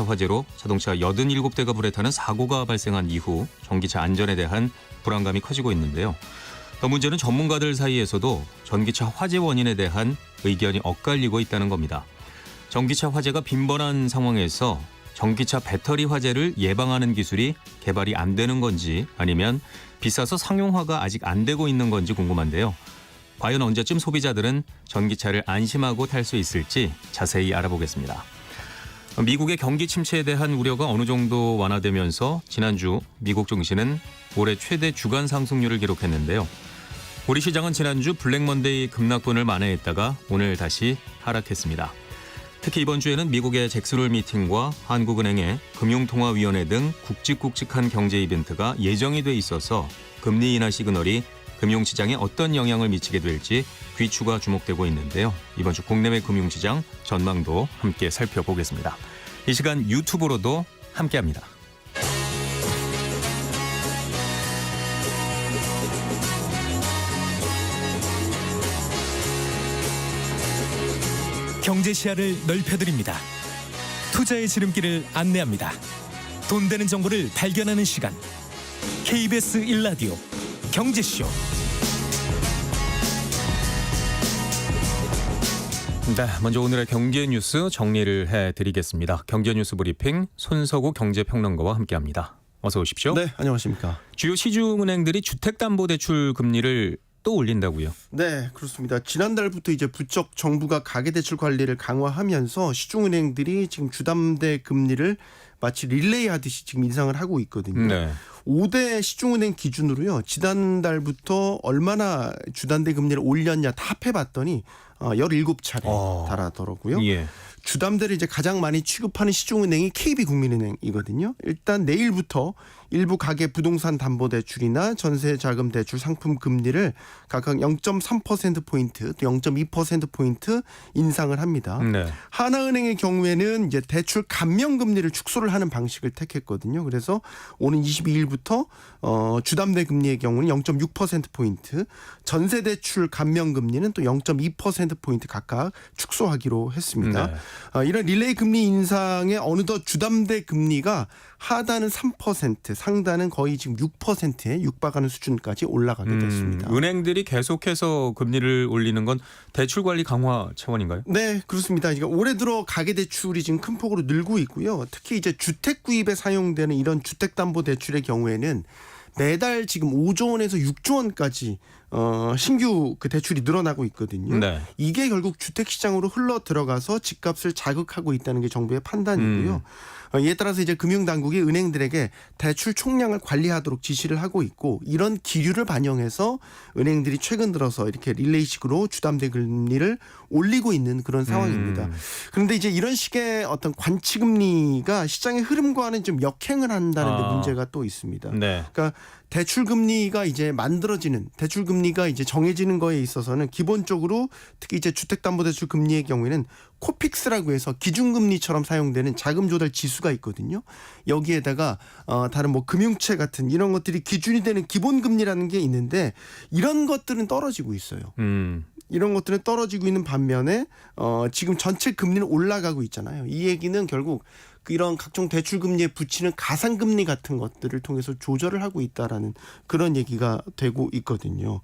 화재로 자동차 87대가 불에 타는 사고가 발생한 이후 전기차 안전에 대한 불안감이 커지고 있는데요. 문제는 전문가들 사이에서도 전기차 화재 원인에 대한 의견이 엇갈리고 있다는 겁니다. 전기차 화재가 빈번한 상황에서 전기차 배터리 화재를 예방하는 기술이 개발이 안 되는 건지 아니면 비싸서 상용화가 아직 안 되고 있는 건지 궁금한데요. 과연 언제쯤 소비자들은 전기차를 안심하고 탈 수 있을지 자세히 알아보겠습니다. 미국의 경기 침체에 대한 우려가 어느 정도 완화되면서 지난주 미국 증시는 올해 최대 주간 상승률을 기록했는데요. 우리 시장은 지난주 블랙먼데이 급락분을 만회했다가 오늘 다시 하락했습니다. 특히 이번 주에는 미국의 잭스홀 미팅과 한국은행의 금융통화위원회 등 굵직굵직한 경제 이벤트가 예정이 돼 있어서 금리 인하 시그널이 금융시장에 어떤 영향을 미치게 될지 귀추가 주목되고 있는데요. 이번 주 국내외 금융시장 전망도 함께 살펴보겠습니다. 이 시간 유튜브로도 함께합니다. 경제 시야를 넓혀드립니다. 투자의 지름길을 안내합니다. 돈 되는 정보를 발견하는 시간. KBS 1라디오 경제쇼. 네, 먼저 오늘의 경제 뉴스 정리를 해드리겠습니다. 경제 뉴스 브리핑 손석우 경제평론가와 함께합니다. 어서 오십시오. 네, 안녕하십니까. 주요 시중은행들이 주택담보대출 금리를 또 올린다고요? 네, 그렇습니다. 지난달부터 이제 부쩍 정부가 가계대출 관리를 강화하면서 시중은행들이 지금 주담대 금리를 마치 릴레이 하듯이 지금 인상을 하고 있거든요. 네. 5대 시중은행 기준으로요. 지난달부터 얼마나 주담대 금리를 올렸냐 다 합해봤더니 17차례 달하더라고요. 예. 주담대를 이제 가장 많이 취급하는 시중은행이 KB국민은행이거든요. 일단 내일부터 일부 가계 부동산 담보대출이나 전세자금대출 상품 금리를 각각 0.3%포인트 또 0.2%포인트 인상을 합니다. 네. 하나은행의 경우에는 이제 대출 감면 금리를 축소를 하는 방식을 택했거든요. 그래서 오는 22일부터 주담대 금리의 경우는 0.6%포인트, 전세대출 감면 금리는 또 0.2%포인트 각각 축소하기로 했습니다. 네. 이런 릴레이 금리 인상에 어느덧 주담대 금리가 하단은 3%, 상단은 거의 지금 6%에 육박하는 수준까지 올라가게 됐습니다. 은행들이 계속해서 금리를 올리는 건 대출 관리 강화 차원인가요? 네, 그렇습니다. 그러니까 올해 들어 가계대출이 지금 큰 폭으로 늘고 있고요. 특히 이제 주택 구입에 사용되는 이런 주택담보대출의 경우에는 매달 지금 5조 원에서 6조 원까지 신규 그 대출이 늘어나고 있거든요. 네. 이게 결국 주택시장으로 흘러 들어가서 집값을 자극하고 있다는 게 정부의 판단이고요. 이에 따라서 이제 금융당국이 은행들에게 대출 총량을 관리하도록 지시를 하고 있고 이런 기류를 반영해서 은행들이 최근 들어서 이렇게 릴레이식으로 주담대 금리를 올리고 있는 그런 상황입니다. 그런데 이제 이런 식의 어떤 관치금리가 시장의 흐름과는 좀 역행을 한다는 데 문제가 또 있습니다. 네. 그러니까 대출 금리가 이제 만들어지는 대출 금리가 이제 정해지는 거에 있어서는 기본적으로 특히 이제 주택담보대출 금리의 경우에는 코픽스라고 해서 기준금리처럼 사용되는 자금 조달 지수가 있거든요. 여기에다가 다른 뭐 금융채 같은 이런 것들이 기준이 되는 기본금리라는 게 있는데 이런 것들은 떨어지고 있어요. 이런 것들은 떨어지고 있는 반면에 지금 전체 금리는 올라가고 있잖아요. 이 얘기는 결국 이런 각종 대출 금리에 붙이는 가상금리 같은 것들을 통해서 조절을 하고 있다라는 그런 얘기가 되고 있거든요.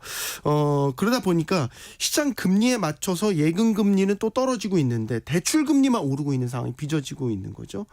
그러다 보니까 시장 금리에 맞춰서 예금 금리는 또 떨어지고 있는데 대출 금리만 오르고 있는 상황이 빚어지고 있는 거죠.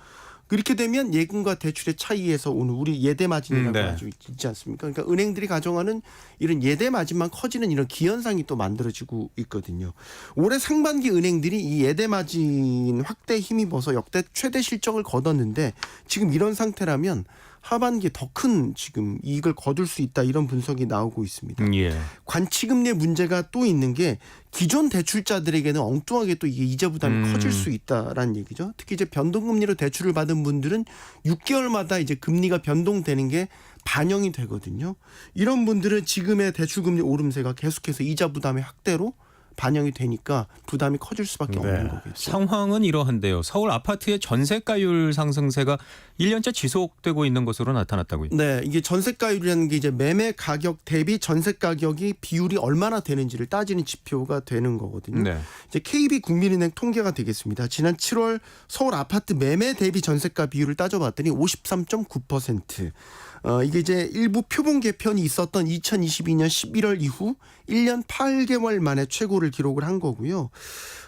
그렇게 되면 예금과 대출의 차이에서 오는 우리 예대 마진이라고 네. 아주 있지 않습니까? 그러니까 은행들이 가정하는 이런 예대 마진만 커지는 이런 기현상이 또 만들어지고 있거든요. 올해 상반기 은행들이 이 예대 마진 확대에 힘입어서 역대 최대 실적을 거뒀는데 지금 이런 상태라면 하반기에 더 큰 지금 이익을 거둘 수 있다 이런 분석이 나오고 있습니다. 예. 관치금리의 문제가 또 있는 게 기존 대출자들에게는 엉뚱하게 또 이게 이자 부담이 커질 수 있다라는 얘기죠. 특히 이제 변동금리로 대출을 받은 분들은 6개월마다 이제 금리가 변동되는 게 반영이 되거든요. 이런 분들은 지금의 대출금리 오름세가 계속해서 이자 부담의 확대로 반영이 되니까 부담이 커질 수밖에 없는 거겠죠. 상황은 이러한데요. 서울 아파트의 전세가율 상승세가 1년째 지속되고 있는 것으로 나타났다고요. 네, 이게 전세가율이라는 게 이제 매매 가격 대비 전세 가격이 비율이 얼마나 되는지를 따지는 지표가 되는 거거든요. 네. 이제 KB 국민은행 통계가 되겠습니다. 지난 7월 서울 아파트 매매 대비 전세가 비율을 따져봤더니 53.9%. 이게 이제 일부 표본 개편이 있었던 2022년 11월 이후 1년 8개월 만에 최고를 기록을 한 거고요.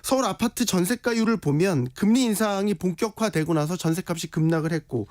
서울 아파트 전세가율을 보면 금리 인상이 본격화되고 나서 전세값이 급락을 했고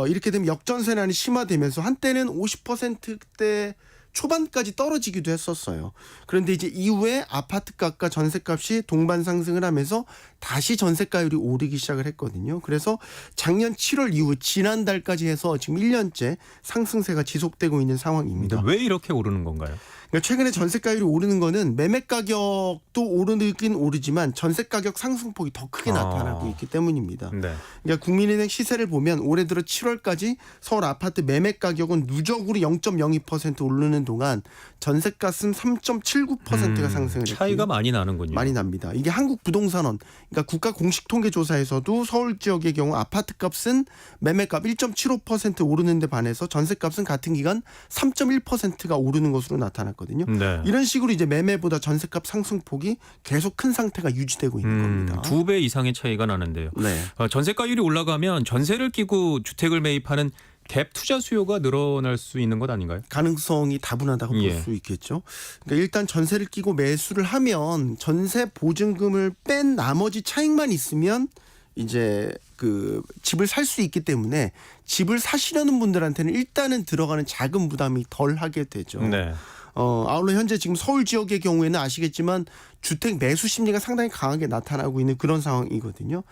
이렇게 되면 역전세난이 심화되면서 한때는 50%대 초반까지 떨어지기도 했었어요. 그런데 이제 이후에 아파트값과 전세값이 동반 상승을 하면서 다시 전세가율이 오르기 시작을 했거든요. 그래서 작년 7월 이후 지난달까지 해서 지금 1년째 상승세가 지속되고 있는 상황입니다. 왜 이렇게 오르는 건가요? 그러니까 최근에 전세가율이 오르는 거는 매매 가격도 오르긴 오르지만 전세 가격 상승폭이 더 크게 나타나고 있기 때문입니다. 네. 그러니까 국민은행 시세를 보면 올해 들어 7월까지 서울 아파트 매매 가격은 누적으로 0.02% 오르는 동안 전세값은 3.79%가 상승을 했고요. 차이가 많이 나는군요. 많이 납니다. 이게 한국부동산원, 그러니까 국가 공식 통계조사에서도 서울 지역의 경우 아파트값은 매매값 1.75% 오르는 데 반해서 전세값은 같은 기간 3.1%가 오르는 것으로 나타났거든요. 네. 이런 식으로 이제 매매보다 전세값 상승폭이 계속 큰 상태가 유지되고 있는 겁니다. 2배 이상의 차이가 나는데요. 네. 전세가율이 올라가면 전세를 끼고 주택을 매입하는 갭 투자 수요가 늘어날 수 있는 것 아닌가요? 가능성이 다분하다고 볼 수 있겠죠. 그러니까 일단 전세를 끼고 매수를 하면 전세 보증금을 뺀 나머지 차익만 있으면 이제 그 집을 살 수 있기 때문에 집을 사시려는 분들한테는 일단은 들어가는 자금 부담이 덜 하게 되죠. 네. 아울러 현재 지금 서울 지역의 경우에는 아시겠지만 주택 매수 심리가 상당히 강하게 나타나고 있는 그런 상황이거든요.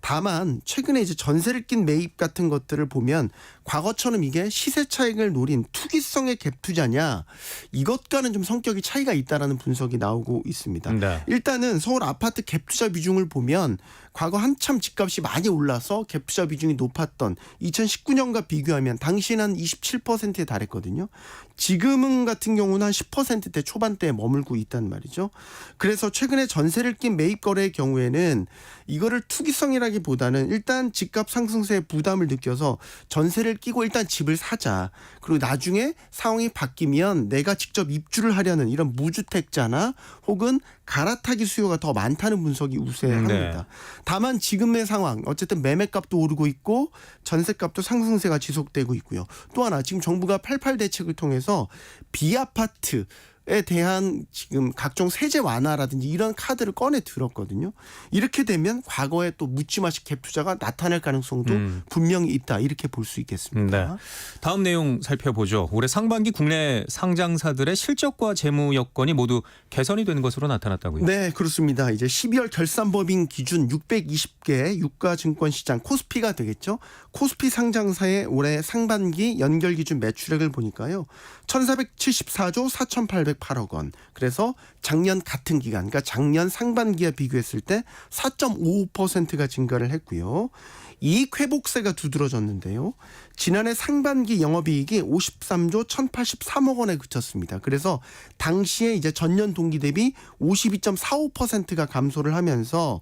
다만 최근에 이제 전세를 낀 매입 같은 것들을 보면 과거처럼 이게 시세 차익을 노린 투기성의 갭 투자냐 이것과는 좀 성격이 차이가 있다라는 분석이 나오고 있습니다. 네. 일단은 서울 아파트 갭 투자 비중을 보면 과거 한참 집값이 많이 올라서 갭 투자 비중이 높았던 2019년과 비교하면 당시는 한 27%에 달했거든요. 지금은 같은 경우는 한 10%대 초반대에 머물고 있단 말이죠. 그래서 최근에 전세를 낀 매입 거래의 경우에는 이거를 투기성이라기보다는 일단 집값 상승세에 부담을 느껴서 전세를 끼고 일단 집을 사자. 그리고 나중에 상황이 바뀌면 내가 직접 입주를 하려는 이런 무주택자나 혹은 갈아타기 수요가 더 많다는 분석이 우세합니다. 네. 다만 지금의 상황 어쨌든 매매값도 오르고 있고 전세값도 상승세가 지속되고 있고요. 또 하나 지금 정부가 88 대책을 통해서 비아파트에 대한 지금 각종 세제 완화라든지 이런 카드를 꺼내 들었거든요. 이렇게 되면 과거에 또 묻지마식 갭 투자가 나타날 가능성도 분명히 있다 이렇게 볼 수 있겠습니다. 네. 다음 내용 살펴보죠. 올해 상반기 국내 상장사들의 실적과 재무 여건이 모두 개선이 된 것으로 나타났다고요. 네, 그렇습니다. 이제 12월 결산법인 기준 620개 유가증권시장 코스피가 되겠죠. 코스피 상장사의 올해 상반기 연결 기준 매출액을 보니까요. 1,474조 4,808억 원. 그래서 작년 같은 기간, 그러니까 작년 상반기와 비교했을 때 4.55%가 증가를 했고요. 이익 회복세가 두드러졌는데요. 지난해 상반기 영업이익이 53조 1,083억 원에 그쳤습니다. 그래서 당시에 이제 전년 동기 대비 52.45%가 감소를 하면서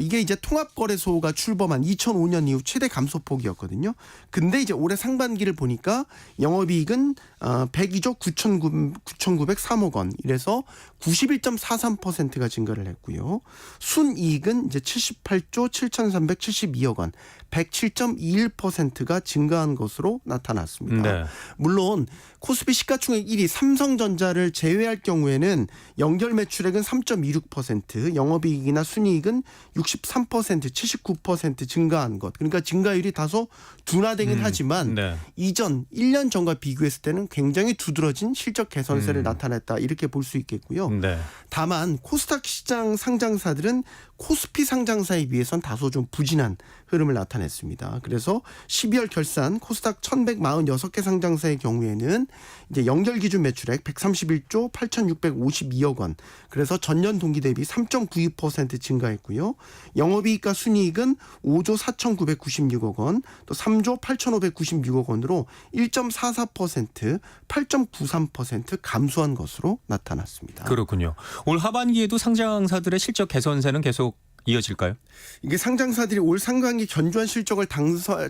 이게 이제 통합거래소가 출범한 2005년 이후 최대 감소폭이었거든요. 근데 이제 올해 상반기를 보니까 영업이익은 102조 9,903억 원. 이래서 91.43%가 증가를 했고요. 순이익은 이제 78조 7,372억 원. 107.21%가 증가한 것으로 나타났습니다. 네. 물론 코스피 시가총액 1위 삼성전자를 제외할 경우에는 연결 매출액은 3.26%, 영업이익이나 순이익은 63%, 79% 증가한 것. 그러니까 증가율이 다소 둔화되긴 하지만 네. 이전 1년 전과 비교했을 때는 굉장히 두드러진 실적 개선세를 나타냈다 이렇게 볼 수 있겠고요. 네. 다만 코스닥 시장 상장사들은 코스피 상장사에 비해선 다소 좀 부진한 흐름을 흐름을 나타냈습니다. 그래서 12월 결산 코스닥 1,146개 상장사의 경우에는 이제 연결 기준 매출액 131조 8,652억 원. 그래서 전년 동기 대비 3.92% 증가했고요. 영업이익과 순이익은 5조 4,996억 원, 또 3조 8,596억 원으로 1.44%, 8.93% 감소한 것으로 나타났습니다. 그렇군요. 올 하반기에도 상장사들의 실적 개선세는 계속 이어질까요? 이게 상장사들이 올 상반기 견조한 실적을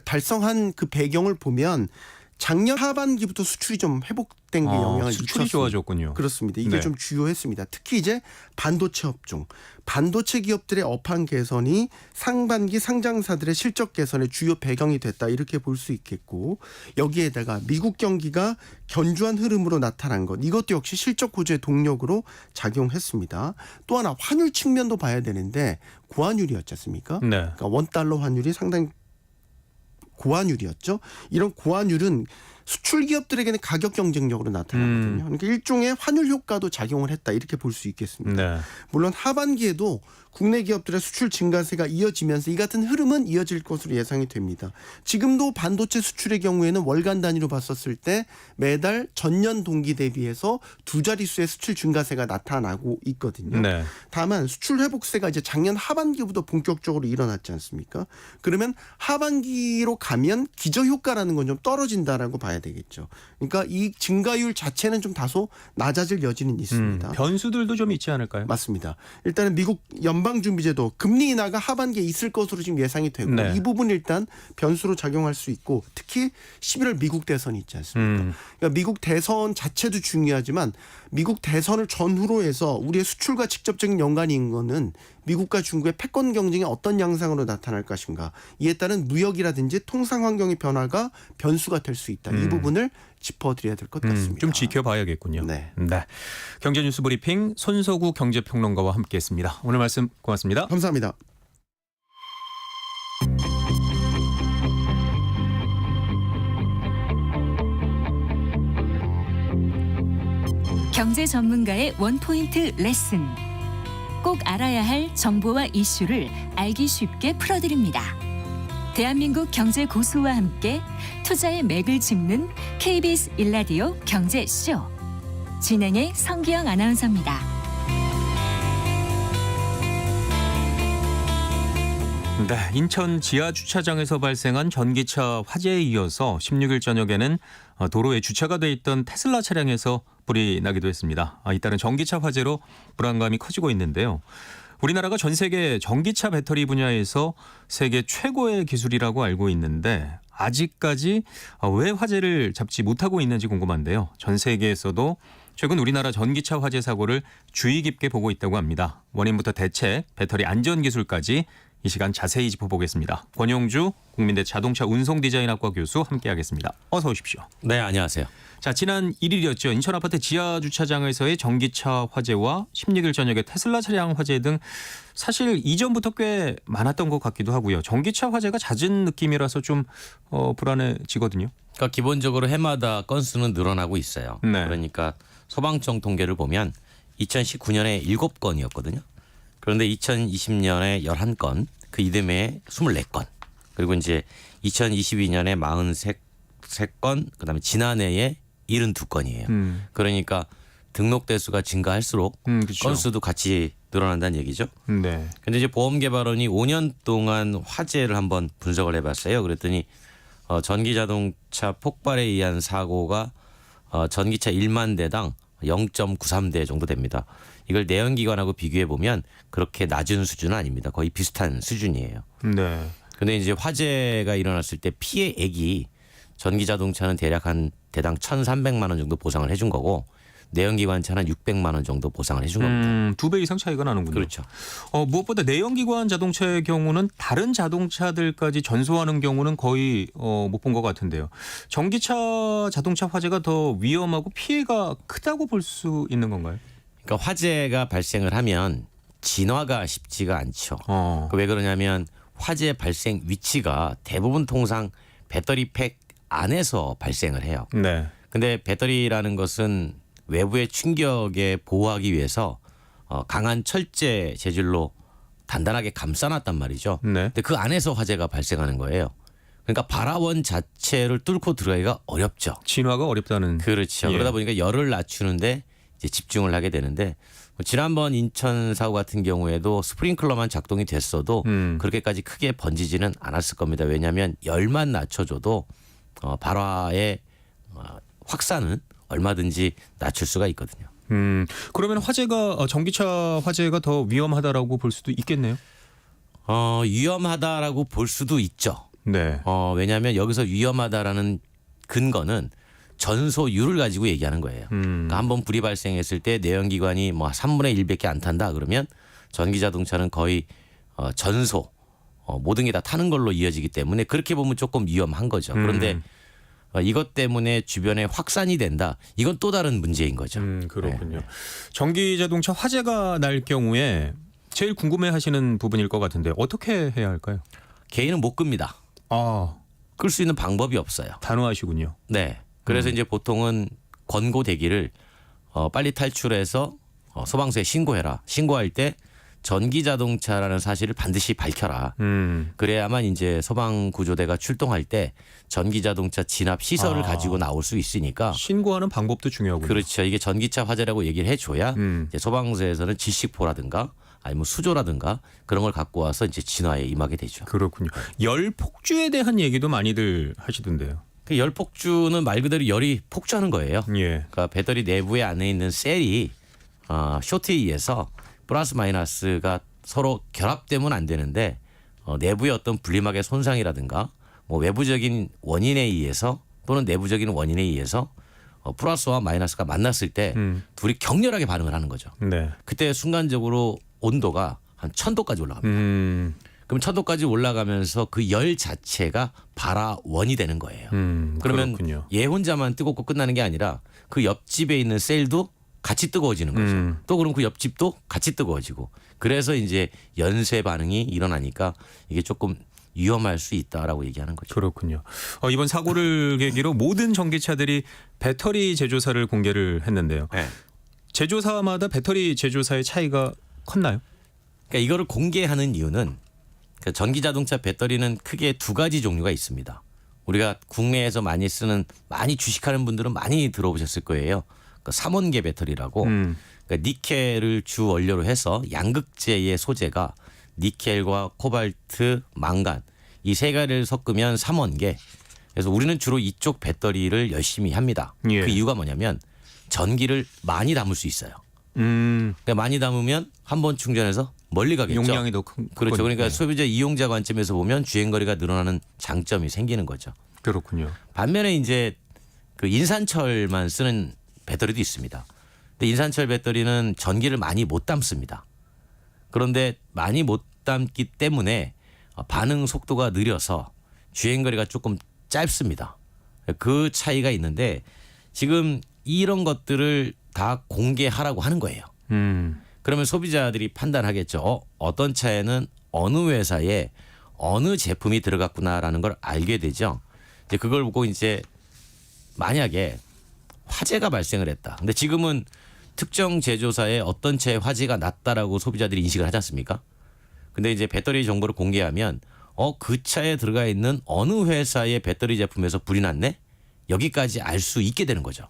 달성한 그 배경을 보면 작년 하반기부터 수출이 좀 회복된 게 영향을 수출이 미쳤습니다. 좋아졌군요. 그렇습니다. 이게 네. 좀 주요했습니다. 특히 이제 반도체 업종, 반도체 기업들의 업황 개선이 상반기 상장사들의 실적 개선의 주요 배경이 됐다 이렇게 볼 수 있겠고 여기에다가 미국 경기가 견조한 흐름으로 나타난 것 이것도 역시 실적 호조의 동력으로 작용했습니다. 또 하나 환율 측면도 봐야 되는데 고환율이었지 않습니까? 네. 그러니까 원달러 환율이 상당히 고환율이었죠. 이런 고환율은 수출 기업들에게는 가격 경쟁력으로 나타나거든요. 그러니까 일종의 환율 효과도 작용을 했다 이렇게 볼 수 있겠습니다. 네. 물론 하반기에도 국내 기업들의 수출 증가세가 이어지면서 이 같은 흐름은 이어질 것으로 예상이 됩니다. 지금도 반도체 수출의 경우에는 월간 단위로 봤었을 때 매달 전년 동기 대비해서 두 자릿수의 수출 증가세가 나타나고 있거든요. 네. 다만 수출 회복세가 이제 작년 하반기부터 본격적으로 일어났지 않습니까? 그러면 하반기로 가면 기저 효과라는 건 좀 떨어진다라고 봐야 되겠죠. 그러니까 이 증가율 자체는 좀 다소 낮아질 여지는 있습니다. 변수들도 좀 있지 않을까요? 맞습니다. 일단은 미국 연방준비제도 금리 인하가 하반기에 있을 것으로 지금 예상이 되고 네. 이 부분 일단 변수로 작용할 수 있고 특히 11월 미국 대선이 있지 않습니까? 그러니까 미국 대선 자체도 중요하지만 미국 대선을 전후로 해서 우리의 수출과 직접적인 연관이 있는 것은 미국과 중국의 패권 경쟁이 어떤 양상으로 나타날 것인가 이에 따른 무역이라든지 통상 환경의 변화가 변수가 될 수 있다. 이 부분을 짚어드려야 될 것 같습니다. 좀 지켜봐야겠군요. 네. 네. 경제뉴스 브리핑 손석우 경제평론가와 함께했습니다. 오늘 말씀 고맙습니다. 감사합니다. 경제 전문가의 원포인트 레슨. 꼭 알아야 할 정보와 이슈를 알기 쉽게 풀어드립니다. 대한민국 경제 고수와 함께 투자의 맥을 짚는 KBS 일라디오 경제쇼. 진행의 성기영 아나운서입니다. 네, 인천 지하 주차장에서 발생한 전기차 화재에 이어서 16일 저녁에는 도로에 주차가 돼 있던 테슬라 차량에서 불이 나기도 했습니다. 잇따른 전기차 화재로 불안감이 커지고 있는데요. 우리나라가 전 세계 전기차 배터리 분야에서 세계 최고의 기술이라고 알고 있는데 아직까지 왜 화재를 잡지 못하고 있는지 궁금한데요. 전 세계에서도 최근 우리나라 전기차 화재 사고를 주의 깊게 보고 있다고 합니다. 원인부터 대책, 배터리 안전 기술까지 이 시간 자세히 짚어보겠습니다. 권용주 국민대 자동차 운송디자인학과 교수 함께하겠습니다. 어서 오십시오. 네, 안녕하세요. 자, 지난 1일이었죠. 인천 아파트 지하 주차장에서의 전기차 화재와 16일 저녁에 테슬라 차량 화재 등 사실 이전부터 꽤 많았던 것 같기도 하고요. 전기차 화재가 잦은 느낌이라서 좀 불안해지거든요. 그러니까 기본적으로 해마다 건수는 늘어나고 있어요. 네. 그러니까 소방청 통계를 보면 2019년에 7건이었거든요. 그런데 2020년에 11건, 그 이듬해에 24건, 그리고 이제 2022년에 43건, 그다음에 지난해에 72건이에요. 그러니까 등록 대수가 증가할수록 그렇죠. 건수도 같이 늘어난다는 얘기죠. 네. 근데 이제 보험개발원이 5년 동안 화재를 한번 분석을 해봤어요. 그랬더니 전기 자동차 폭발에 의한 사고가 전기차 1만 대당 0.93대 정도 됩니다. 이걸 내연기관하고 비교해 보면 그렇게 낮은 수준은 아닙니다. 거의 비슷한 수준이에요. 네. 근데 이제 화재가 일어났을 때 피해액이 전기 자동차는 대략 한 대당 1,300만 원 정도 보상을 해준 거고 내연기관차는 600만 원 정도 보상을 해준 겁니다. 2배 이상 차이가 나는군요. 그렇죠. 무엇보다 내연기관 자동차의 경우는 다른 자동차들까지 전소하는 경우는 거의 못 본 것 같은데요. 전기차 자동차 화재가 더 위험하고 피해가 크다고 볼 수 있는 건가요? 그러니까 화재가 발생을 하면 진화가 쉽지가 않죠. 왜 그러냐면 화재 발생 위치가 대부분 통상 배터리 팩 안에서 발생을 해요. 네. 근데 배터리라는 것은 외부의 충격에 보호하기 위해서 강한 철제 재질로 단단하게 감싸놨단 말이죠. 네. 근데 그 안에서 화재가 발생하는 거예요. 그러니까 발화원 자체를 뚫고 들어가기가 어렵죠. 진화가 어렵다는. 그렇죠. 예. 그러다 보니까 열을 낮추는데 이제 집중을 하게 되는데 지난번 인천 사고 같은 경우에도 스프링클러만 작동이 됐어도 그렇게까지 크게 번지지는 않았을 겁니다. 왜냐하면 열만 낮춰줘도 발화의 확산은 얼마든지 낮출 수가 있거든요. 그러면 화재가 전기차 화재가 더 위험하다라고 볼 수도 있겠네요. 위험하다라고 볼 수도 있죠. 네. 왜냐하면 여기서 위험하다라는 근거는 전소율을 가지고 얘기하는 거예요. 그러니까 한번 불이 발생했을 때 내연기관이 뭐 3분의 1밖에 안 탄다 그러면 전기자동차는 거의 전소 모든 게 다 타는 걸로 이어지기 때문에 그렇게 보면 조금 위험한 거죠. 그런데 이것 때문에 주변에 확산이 된다. 이건 또 다른 문제인 거죠. 그렇군요. 전기자동차 화재가 날 경우에 제일 궁금해하시는 부분일 것 같은데 어떻게 해야 할까요? 개인은 못 끕니다. 끌 수 있는 방법이 없어요. 단호하시군요. 네. 그래서 이제 보통은 권고되기를 빨리 탈출해서 소방서에 신고해라. 신고할 때 전기자동차라는 사실을 반드시 밝혀라. 그래야만 이제 소방구조대가 출동할 때 전기자동차 진압 시설을 가지고 나올 수 있으니까. 신고하는 방법도 중요하군요. 그렇죠. 이게 전기차 화재라고 얘기를 해줘야 이제 소방서에서는 질식포라든가 아니면 수조라든가 그런 걸 갖고 와서 이제 진화에 임하게 되죠. 그렇군요. 열 폭주에 대한 얘기도 많이들 하시던데요. 그 열 폭주는 말 그대로 열이 폭주하는 거예요. 예. 그러니까 배터리 내부에 안에 있는 셀이 쇼트에 의해서 플러스 마이너스가 서로 결합되면 안 되는데 내부의 어떤 분리막의 손상이라든가 뭐 외부적인 원인에 의해서 또는 내부적인 원인에 의해서 플러스와 마이너스가 만났을 때 둘이 격렬하게 반응을 하는 거죠. 네. 그때 순간적으로 온도가 한 1000도까지 올라갑니다. 그럼 1000도까지 올라가면서 그 열 자체가 발화원이 되는 거예요. 그러면 그렇군요. 얘 혼자만 뜨겁고 끝나는 게 아니라 그 옆집에 있는 셀도 같이 뜨거워지는 거죠. 또 그럼 그 옆집도 같이 뜨거워지고 그래서 이제 연쇄 반응이 일어나니까 이게 조금 위험할 수 있다라고 얘기하는 거죠. 그렇군요. 이번 사고를 계기로 모든 전기차들이 배터리 제조사를 공개를 했는데요. 네. 제조사마다 배터리 제조사의 차이가 컸나요? 그러니까 이거를 공개하는 이유는 그 전기자동차 배터리는 크게 두 가지 종류가 있습니다. 우리가 국내에서 많이 쓰는 많이 주식하는 분들은 많이 들어보셨을 거예요. 그 3원계 배터리라고 그러니까 니켈을 주 원료로 해서 양극재의 소재가 니켈과 코발트, 망간 이 세 가지를 섞으면 3원계. 그래서 우리는 주로 이쪽 배터리를 열심히 합니다. 예. 그 이유가 뭐냐면 전기를 많이 담을 수 있어요. 그러니까 많이 담으면 한 번 충전해서 멀리 가겠죠. 용량이 더 큰. 그렇죠. 그러니까 네. 소비자 이용자 관점에서 보면 주행거리가 늘어나는 장점이 생기는 거죠. 그렇군요. 반면에 이제 그 인산철만 쓰는 배터리도 있습니다. 근데 인산철 배터리는 전기를 많이 못 담습니다. 그런데 많이 못 담기 때문에 반응 속도가 느려서 주행거리가 조금 짧습니다. 그 차이가 있는데 지금 이런 것들을 다 공개하라고 하는 거예요. 그러면 소비자들이 판단하겠죠. 어떤 차에는 어느 회사에 어느 제품이 들어갔구나라는 걸 알게 되죠. 이제 그걸 보고 이제 만약에 화재가 발생을 했다. 근데 지금은 특정 제조사에 어떤 차에 화재가 났다라고 소비자들이 인식을 하지 않습니까? 근데 이제 배터리 정보를 공개하면 그 차에 들어가 있는 어느 회사의 배터리 제품에서 불이 났네? 여기까지 알 수 있게 되는 거죠.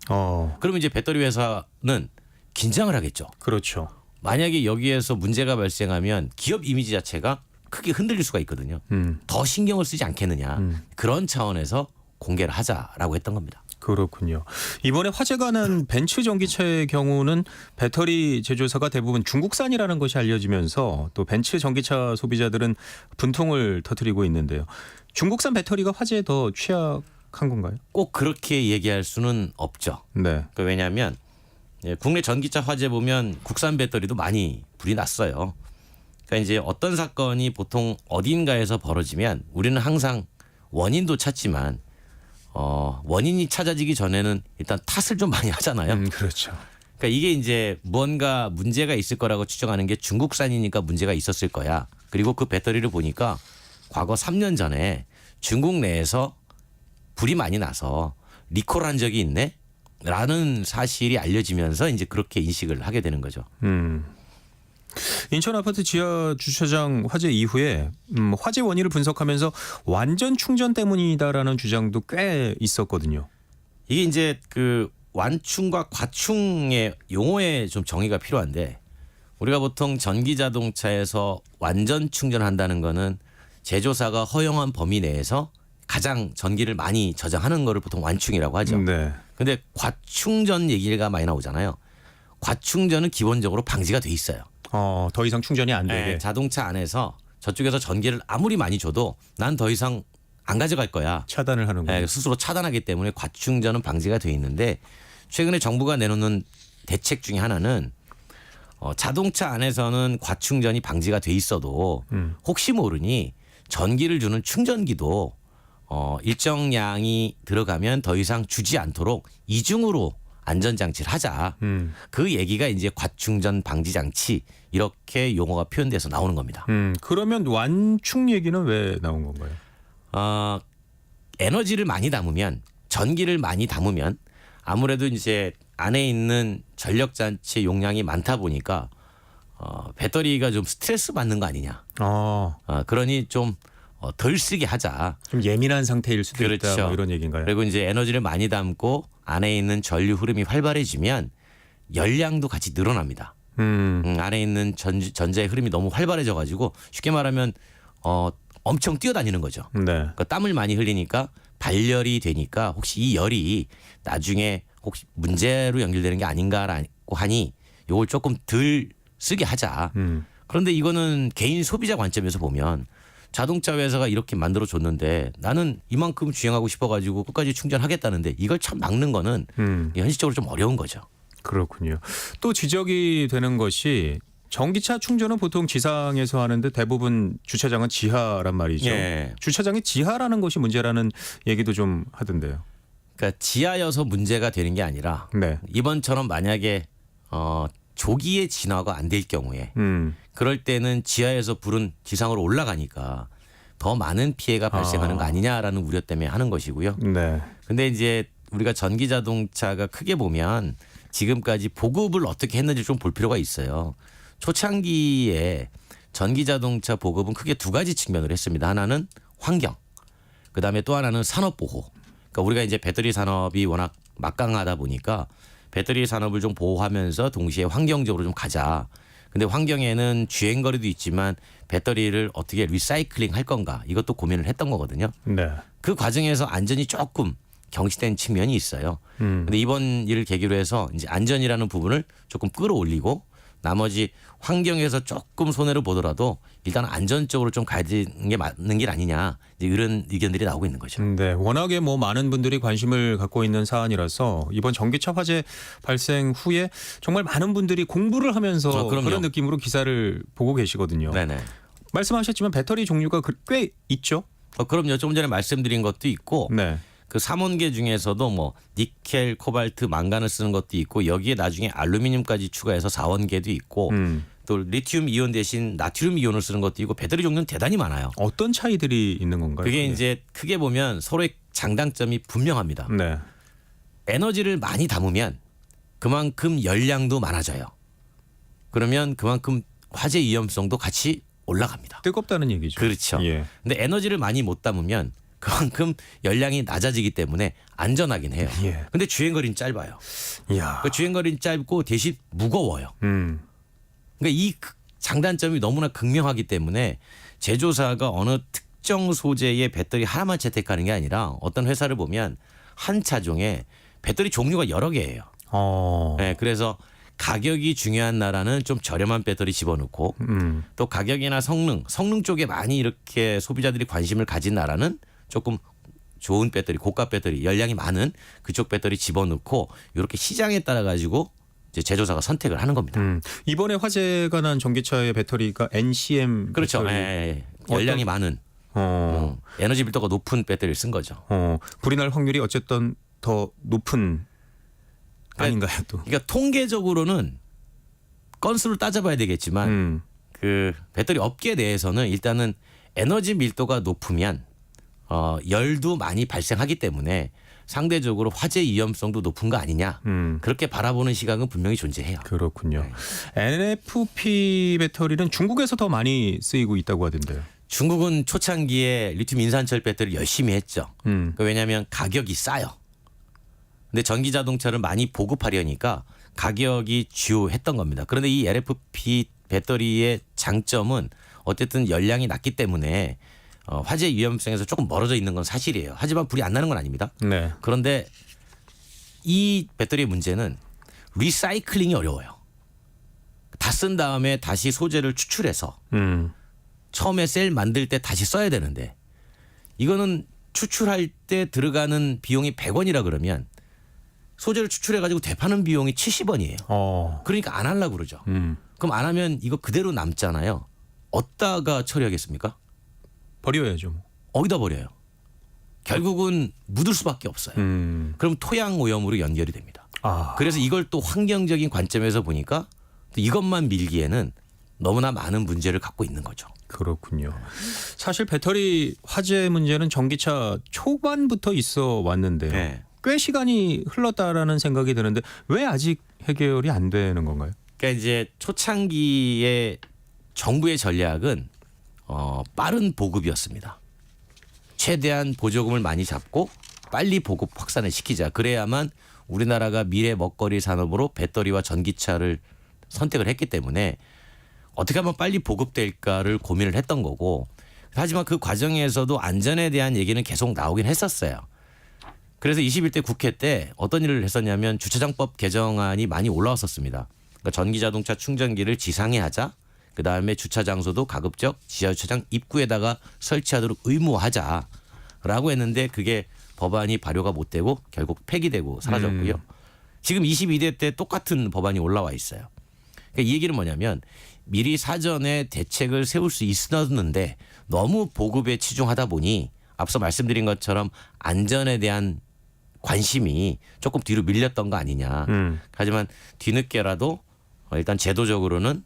그러면 이제 배터리 회사는 긴장을 하겠죠. 그렇죠. 만약에 여기에서 문제가 발생하면 기업 이미지 자체가 크게 흔들릴 수가 있거든요. 더 신경을 쓰지 않겠느냐. 그런 차원에서 공개를 하자라고 했던 겁니다. 그렇군요. 이번에 화재가 난 벤츠 전기차의 경우는 배터리 제조사가 대부분 중국산이라는 것이 알려지면서 또 벤츠 전기차 소비자들은 분통을 터뜨리고 있는데요. 중국산 배터리가 화재에 더 취약한 건가요? 꼭 그렇게 얘기할 수는 없죠. 네. 왜냐하면 국내 전기차 화재 보면 국산 배터리도 많이 불이 났어요. 그러니까 이제 어떤 사건이 보통 어딘가에서 벌어지면 우리는 항상 원인도 찾지만 원인이 찾아지기 전에는 일단 탓을 좀 많이 하잖아요. 그렇죠. 그러니까 이게 이제 뭔가 문제가 있을 거라고 추정하는 게 중국산이니까 문제가 있었을 거야. 그리고 그 배터리를 보니까 과거 3년 전에 중국 내에서 불이 많이 나서 리콜한 적이 있네? 라는 사실이 알려지면서 이제 그렇게 인식을 하게 되는 거죠. 인천 아파트 지하 주차장 화재 이후에 화재 원인을 분석하면서 완전 충전 때문이다라는 주장도 꽤 있었거든요. 이게 이제 그 완충과 과충의 용어에 좀 정의가 필요한데 우리가 보통 전기 자동차에서 완전 충전한다는 거는 제조사가 허용한 범위 내에서 가장 전기를 많이 저장하는 거를 보통 완충이라고 하죠. 네. 근데 과충전 얘기가 많이 나오잖아요. 과충전은 기본적으로 방지가 돼 있어요. 더 이상 충전이 안 되게. 네, 자동차 안에서 저쪽에서 전기를 아무리 많이 줘도 난 더 이상 안 가져갈 거야. 차단을 하는 거예요. 네, 스스로 차단하기 때문에 과충전은 방지가 돼 있는데 최근에 정부가 내놓는 대책 중에 하나는 자동차 안에서는 과충전이 방지가 돼 있어도 혹시 모르니 전기를 주는 충전기도 일정량이 들어가면 더 이상 주지 않도록 이중으로 안전장치를 하자. 그 얘기가 이제 과충전 방지 장치 이렇게 용어가 표현돼서 나오는 겁니다. 그러면 완충 얘기는 왜 나온 건가요? 에너지를 많이 담으면 전기를 많이 담으면 아무래도 이제 안에 있는 전력장치 용량이 많다 보니까 배터리가 좀 스트레스 받는 거 아니냐. 그러니 좀 덜 쓰게 하자. 좀 예민한 상태일 수도 그렇죠. 있다. 뭐 이런 얘기인가요? 그리고 이제 에너지를 많이 담고 안에 있는 전류 흐름이 활발해지면 열량도 같이 늘어납니다. 안에 있는 전자의 흐름이 너무 활발해져 가지고 쉽게 말하면 엄청 뛰어다니는 거죠. 네. 그러니까 땀을 많이 흘리니까 발열이 되니까 혹시 이 열이 나중에 혹시 문제로 연결되는 게 아닌가라고 하니 이걸 조금 덜 쓰게 하자. 그런데 이거는 개인 소비자 관점에서 보면 자동차 회사가 이렇게 만들어 줬는데 나는 이만큼 주행하고 싶어가지고 끝까지 충전하겠다는데 이걸 참 막는 거는 현실적으로 좀 어려운 거죠. 그렇군요. 또 지적이 되는 것이 전기차 충전은 보통 지상에서 하는데 대부분 주차장은 지하란 말이죠. 예. 주차장이 지하라는 것이 문제라는 얘기도 좀 하던데요. 그러니까 지하여서 문제가 되는 게 아니라 네. 이번처럼 만약에 조기에 진화가 안 될 경우에 그럴 때는 지하에서 불은 지상으로 올라가니까 더 많은 피해가 발생하는 거 아니냐라는 우려 때문에 하는 것이고요. 네. 근데 이제 우리가 전기 자동차가 크게 보면 지금까지 보급을 어떻게 했는지 좀 볼 필요가 있어요. 초창기에 전기 자동차 보급은 크게 두 가지 측면으로 했습니다. 하나는 환경, 그다음에 또 하나는 산업 보호. 그러니까 우리가 이제 배터리 산업이 워낙 막강하다 보니까 배터리 산업을 좀 보호하면서 동시에 환경적으로 좀 가자. 근데 환경에는 주행 거리도 있지만 배터리를 어떻게 리사이클링 할 건가 이것도 고민을 했던 거거든요. 네. 그 과정에서 안전이 조금 경시된 측면이 있어요. 근데 이번 일을 계기로 해서 이제 안전이라는 부분을 조금 끌어올리고 나머지 환경에서 조금 손해를 보더라도 일단 안전적으로 좀 가지는 게 맞는 길 아니냐 이제 이런 의견들이 나오고 있는 거죠. 네, 워낙에 뭐 많은 분들이 관심을 갖고 있는 사안이라서 이번 전기차 화재 발생 후에 정말 많은 분들이 공부를 하면서 그럼요. 그런 느낌으로 기사를 보고 계시거든요. 네네. 말씀하셨지만 배터리 종류가 꽤 있죠. 그럼요. 좀 전에 말씀드린 것도 있고 네. 그 삼원계 중에서도 뭐 니켈, 코발트, 망간을 쓰는 것도 있고 여기에 나중에 알루미늄까지 추가해서 4원계도 있고 또 리튬 이온 대신 나트륨 이온을 쓰는 것도 있고 배터리 종류는 대단히 많아요. 어떤 차이들이 있는 건가요? 그게 이제 크게 보면 서로의 장단점이 분명합니다. 네. 에너지를 많이 담으면 그만큼 열량도 많아져요. 그러면 그만큼 화재 위험성도 같이 올라갑니다. 뜨겁다는 얘기죠. 그렇죠. 예. 근데 에너지를 많이 못 담으면 그만큼 열량이 낮아지기 때문에 안전하긴 해요. 예. 근데 주행거리는 짧아요. 이야. 그 주행거리는 짧고 대신 무거워요. 그러니까 이 장단점이 너무나 극명하기 때문에 제조사가 어느 특정 소재의 배터리 하나만 채택하는 게 아니라 어떤 회사를 보면 한 차종에 배터리 종류가 여러 개예요. 네, 그래서 가격이 중요한 나라는 좀 저렴한 배터리 집어넣고 또 가격이나 성능 쪽에 많이 이렇게 소비자들이 관심을 가진 나라는 조금 좋은 배터리, 고가 배터리, 열량이 많은 그쪽 배터리 집어넣고 이렇게 시장에 따라 가지고 이제 제조사가 선택을 하는 겁니다. 이번에 화재가 난 전기차의 배터리가 NCM 그렇죠. 배터리. 예. 열량이 많은 에너지 밀도가 높은 배터리를 쓴 거죠. 불이 날 확률이 어쨌든 더 높은 아닌가요 또? 그러니까 통계적으로는 건수를 따져봐야 되겠지만 그 배터리 업계 내에서는 일단은 에너지 밀도가 높으면 열도 많이 발생하기 때문에 상대적으로 화재 위험성도 높은 거 아니냐. 음. 그렇게 바라보는 시각은 분명히 존재해요. 그렇군요. NFP 배터리는 중국에서 더 많이 쓰이고 있다고 하던데요. 중국은 초창기에 리튬 인산철 배터리를 열심히 했죠. 왜냐하면 가격이 싸요. 근데 전기 자동차를 많이 보급하려니까 가격이 주요했던 겁니다. 그런데 이 LFP 배터리의 장점은 어쨌든 열량이 낮기 때문에 화재 위험성에서 조금 멀어져 있는 건 사실이에요. 하지만 불이 안 나는 건 아닙니다. 네. 그런데 이 배터리의 문제는 리사이클링이 어려워요. 다 쓴 다음에 다시 소재를 추출해서 처음에 셀 만들 때 다시 써야 되는데 이거는 추출할 때 들어가는 비용이 100원이라 그러면 소재를 추출해 가지고 되파는 비용이 70원이에요. 그러니까 안 하려고 그러죠. 그럼 안 하면 이거 그대로 남잖아요. 어디다가 처리하겠습니까? 버려야죠. 뭐. 어디다 버려요? 결국은 묻을 수밖에 없어요. 그럼 토양 오염으로 연결이 됩니다. 아. 그래서 이걸 또 환경적인 관점에서 보니까 또 이것만 밀기에는 너무나 많은 문제를 갖고 있는 거죠. 그렇군요. 사실 배터리 화재 문제는 전기차 초반부터 있어 왔는데요. 네. 꽤 시간이 흘렀다라는 생각이 드는데 왜 아직 해결이 안 되는 건가요? 그러니까 이제 초창기에 정부의 전략은 빠른 보급이었습니다. 최대한 보조금을 많이 잡고 빨리 보급 확산을 시키자. 그래야만 우리나라가 미래 먹거리 산업으로 배터리와 전기차를 선택을 했기 때문에 어떻게 하면 빨리 보급될까를 고민을 했던 거고 하지만 그 과정에서도 안전에 대한 얘기는 계속 나오긴 했었어요. 그래서 21대 국회 때 어떤 일을 했었냐면 주차장법 개정안이 많이 올라왔었습니다. 그러니까 전기자동차 충전기를 지상에 하자. 그다음에 주차 장소도 가급적 지하주차장 입구에다가 설치하도록 의무화하자라고 했는데 그게 법안이 발효가 못 되고 결국 폐기되고 사라졌고요. 지금 22대 때 똑같은 법안이 올라와 있어요. 그러니까 이 얘기는 뭐냐면 미리 사전에 대책을 세울 수 있었는데 너무 보급에 치중하다 보니 앞서 말씀드린 것처럼 안전에 대한 관심이 조금 뒤로 밀렸던 거 아니냐. 하지만 뒤늦게라도 일단 제도적으로는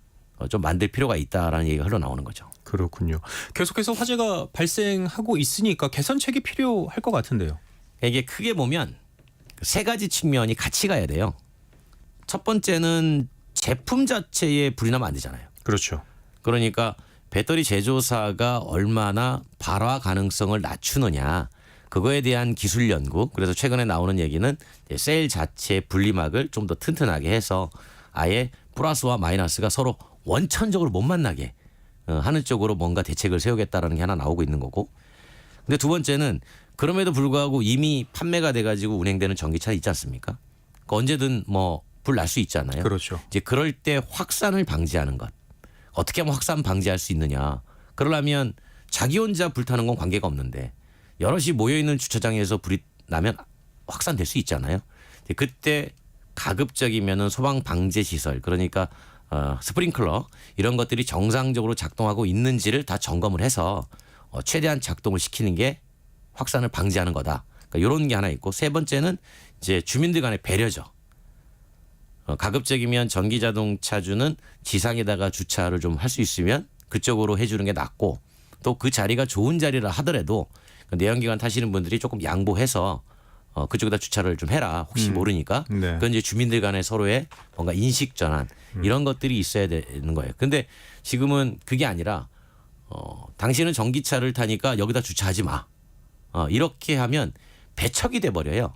좀 만들 필요가 있다라는 얘기가 흘러나오는 거죠. 그렇군요. 계속해서 화재가 발생하고 있으니까 개선책이 필요할 것 같은데요. 이게 크게 보면 세 가지 측면이 같이 가야 돼요. 첫 번째는 제품 자체에 불이 나면 안 되잖아요. 그렇죠. 그러니까 배터리 제조사가 얼마나 발화 가능성을 낮추느냐 그거에 대한 기술 연구. 그래서 최근에 나오는 얘기는 셀 자체의 분리막을 좀 더 튼튼하게 해서 아예 플러스와 마이너스가 서로 원천적으로 못 만나게 하는 쪽으로 뭔가 대책을 세우겠다라는 게 하나 나오고 있는 거고. 근데 두 번째는 그럼에도 불구하고 이미 판매가 돼가지고 운행되는 전기차 있지 않습니까? 그러니까 언제든 뭐 불 날 수 있잖아요. 그렇죠. 이제 그럴 때 확산을 방지하는 것. 어떻게 하면 확산 방지할 수 있느냐. 그러려면 자기 혼자 불타는 건 관계가 없는데 여럿이 모여있는 주차장에서 불이 나면 확산될 수 있잖아요. 그때 가급적이면은 소방 방제 시설 그러니까 스프링클러 이런 것들이 정상적으로 작동하고 있는지를 다 점검을 해서 최대한 작동을 시키는 게 확산을 방지하는 거다. 그러니까 이런 게 하나 있고 세 번째는 이제 주민들 간의 배려죠. 가급적이면 전기자동차주는 지상에다가 주차를 좀 할 수 있으면 그쪽으로 해주는 게 낫고 또 그 자리가 좋은 자리라 하더라도 내연기관 타시는 분들이 조금 양보해서 그쪽에다 주차를 좀 해라. 혹시 모르니까. 네. 그건 이제 주민들 간의 서로의 뭔가 인식 전환 이런 것들이 있어야 되는 거예요. 근데 지금은 그게 아니라 당신은 전기차를 타니까 여기다 주차하지 마. 이렇게 하면 배척이 돼 버려요.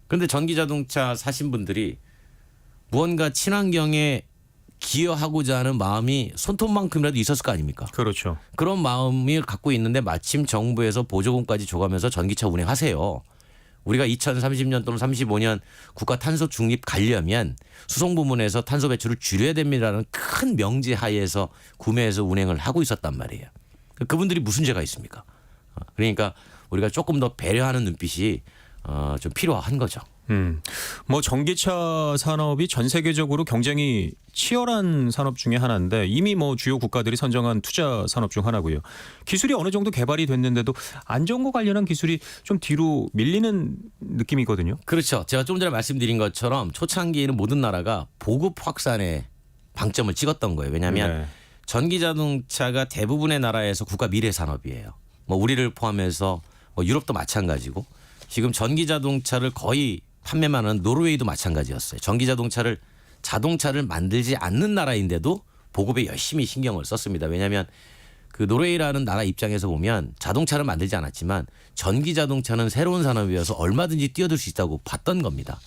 그런데 전기자동차 사신 분들이 무언가 친환경에 기여하고자 하는 마음이 손톱만큼이라도 있었을 거 아닙니까? 그렇죠. 그런 마음을 갖고 있는데 마침 정부에서 보조금까지 줘가면서 전기차 운행하세요. 우리가 2030년 또는 35년 국가 탄소 중립 가려면 수송 부문에서 탄소 배출을 줄여야 됩니다라는 큰 명제 하에서 구매해서 운행을 하고 있었단 말이에요. 그분들이 무슨 죄가 있습니까? 그러니까 우리가 조금 더 배려하는 눈빛이 좀 필요한 거죠. 뭐 전기차 산업이 전 세계적으로 경쟁이 치열한 산업 중에 하나인데 이미 뭐 주요 국가들이 선정한 투자 산업 중 하나고요. 기술이 어느 정도 개발이 됐는데도 안전과 관련한 기술이 좀 뒤로 밀리는 느낌이거든요. 그렇죠. 제가 좀 전에 말씀드린 것처럼 초창기에는 모든 나라가 보급 확산에 방점을 찍었던 거예요. 왜냐하면 네. 전기자동차가 대부분의 나라에서 국가 미래 산업이에요. 뭐 우리를 포함해서 뭐 유럽도 마찬가지고 지금 전기 자동차를 거의 판매만 하는 노르웨이도 마찬가지였어요. 전기 자동차를 만들지 않는 나라인데도 보급에 열심히 신경을 썼습니다. 왜냐하면 그 노르웨이라는 나라 입장에서 보면 자동차를 만들지 않았지만 전기 자동차는 새로운 산업이어서 얼마든지 뛰어들 수 있다고 봤던 겁니다.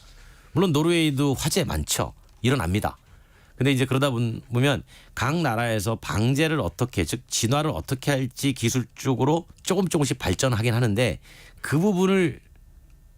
물론 노르웨이도 화재 많죠. 일어납니다. 근데 이제 그러다 보면 각 나라에서 방제를 어떻게 즉 진화를 어떻게 할지 기술적으로 조금씩 발전하긴 하는데 그 부분을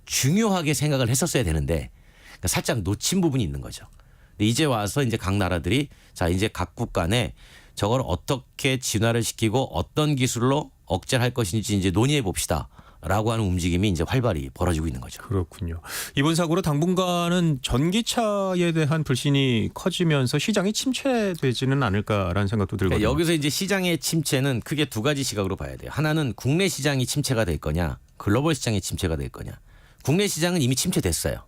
중요하게 생각을 했었어야 되는데 그러니까 살짝 놓친 부분이 있는 거죠. 근데 이제 와서 이제 각 나라들이 자 이제 각국 간에 저걸 어떻게 진화를 시키고 어떤 기술로 억제를 할 것인지 이제 논의해 봅시다라고 하는 움직임이 이제 활발히 벌어지고 있는 거죠. 그렇군요. 이번 사고로 당분간은 전기차에 대한 불신이 커지면서 시장이 침체되지는 않을까라는 생각도 들거든요. 그러니까 여기서 이제 시장의 침체는 크게 두 가지 시각으로 봐야 돼요. 하나는 국내 시장이 침체가 될 거냐, 글로벌 시장이 침체가 될 거냐. 국내 시장은 이미 침체됐어요.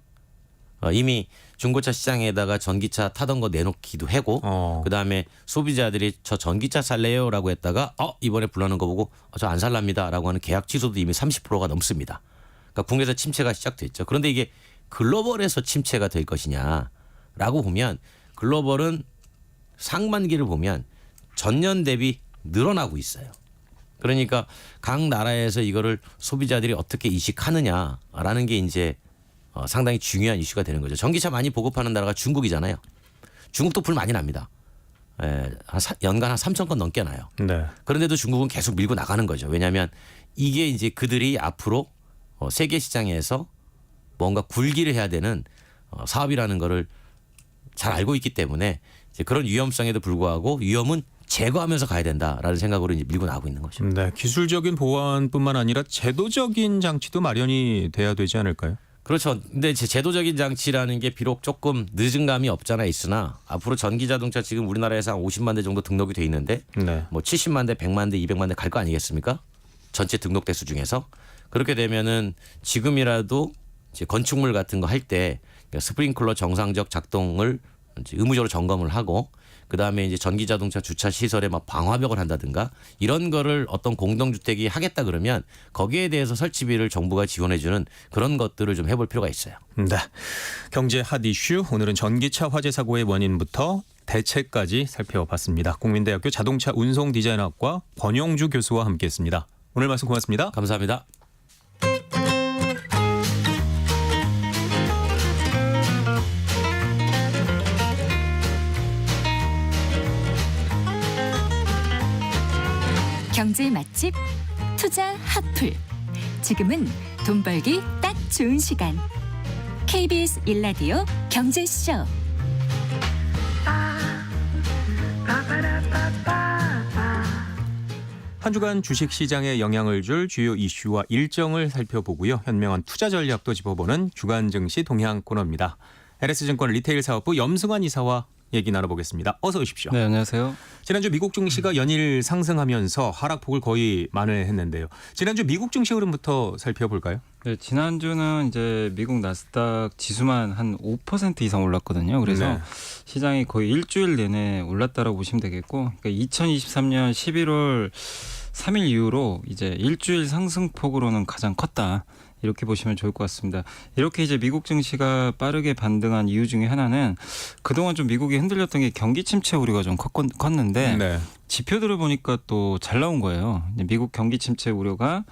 이미 중고차 시장에다가 전기차 타던 거 내놓기도 하고 그다음에 소비자들이 저 전기차 살래요라고 했다가 이번에 불나는 거 보고 저 안 살랍니다라고 하는 계약 취소도 이미 30%가 넘습니다. 그러니까 국내에서 침체가 시작됐죠. 그런데 이게 글로벌에서 침체가 될 것이냐라고 보면 글로벌은 상반기를 보면 전년 대비 늘어나고 있어요. 그러니까 각 나라에서 이거를 소비자들이 어떻게 이식하느냐라는 게 이제 상당히 중요한 이슈가 되는 거죠. 전기차 많이 보급하는 나라가 중국이잖아요. 중국도 불 많이 납니다. 연간 한 3,000건 넘게 나요. 네. 그런데도 중국은 계속 밀고 나가는 거죠. 왜냐하면 이게 이제 그들이 앞으로 세계 시장에서 뭔가 굴기를 해야 되는 사업이라는 거를 잘 알고 있기 때문에 이제 그런 위험성에도 불구하고 위험은 제거하면서 가야 된다라는 생각으로 이제 밀고 나가고 있는 거죠. 네. 기술적인 보완뿐만 아니라 제도적인 장치도 마련이 돼야 되지 않을까요? 그렇죠. 근데 제도적인 장치라는 게 비록 조금 늦은 감이 없잖아 있으나 앞으로 전기 자동차 지금 우리나라에서 한 50만 대 정도 등록이 돼 있는데 네. 뭐 70만 대, 100만 대, 200만 대 갈 거 아니겠습니까? 전체 등록 대수 중에서 그렇게 되면은 지금이라도 이제 건축물 같은 거 할 때 스프링클러 정상적 작동을 이제 의무적으로 점검을 하고 그다음에 이제 전기 자동차 주차 시설에 막 방화벽을 한다든가 이런 거를 어떤 공동주택이 하겠다 그러면 거기에 대해서 설치비를 정부가 지원해 주는 그런 것들을 좀 해볼 필요가 있어요. 네. 경제 핫 이슈 오늘은 전기차 화재 사고의 원인부터 대책까지 살펴봤습니다. 국민대학교 자동차 운송 디자인학과 권영주 교수와 함께했습니다. 오늘 말씀 고맙습니다. 감사합니다. 경제 맛집 투자 핫플. 지금은 돈 벌기 딱 좋은 시간. KBS 1라디오 경제쇼. 한 주간 주식시장에 영향을 줄 주요 이슈와 일정을 살펴보고요. 현명한 투자 전략도 짚어보는 주간 증시 동향 코너입니다. LS증권 리테일 사업부 염승환 이사와 얘기 나눠보겠습니다. 어서 오십시오. 네, 안녕하세요. 지난주 미국 증시가 연일 상승하면서 하락폭을 거의 만회했는데요. 지난주 미국 증시 흐름부터 살펴볼까요? 네, 지난주는 이제 미국 나스닥 지수만 한 5% 이상 올랐거든요. 그래서 네. 시장이 거의 일주일 내내 올랐다라고 보시면 되겠고, 그러니까 2023년 11월 3일 이후로 이제 일주일 상승폭으로는 가장 컸다. 이렇게 보시면 좋을 것 같습니다. 이렇게 이제 미국 증시가 빠르게 반등한 이유 중에 하나는 그동안 좀 미국이 흔들렸던 게 경기 침체 우려가 좀 컸는데 네. 지표들을 보니까 또 잘 나온 거예요. 미국 경기 침체 우려가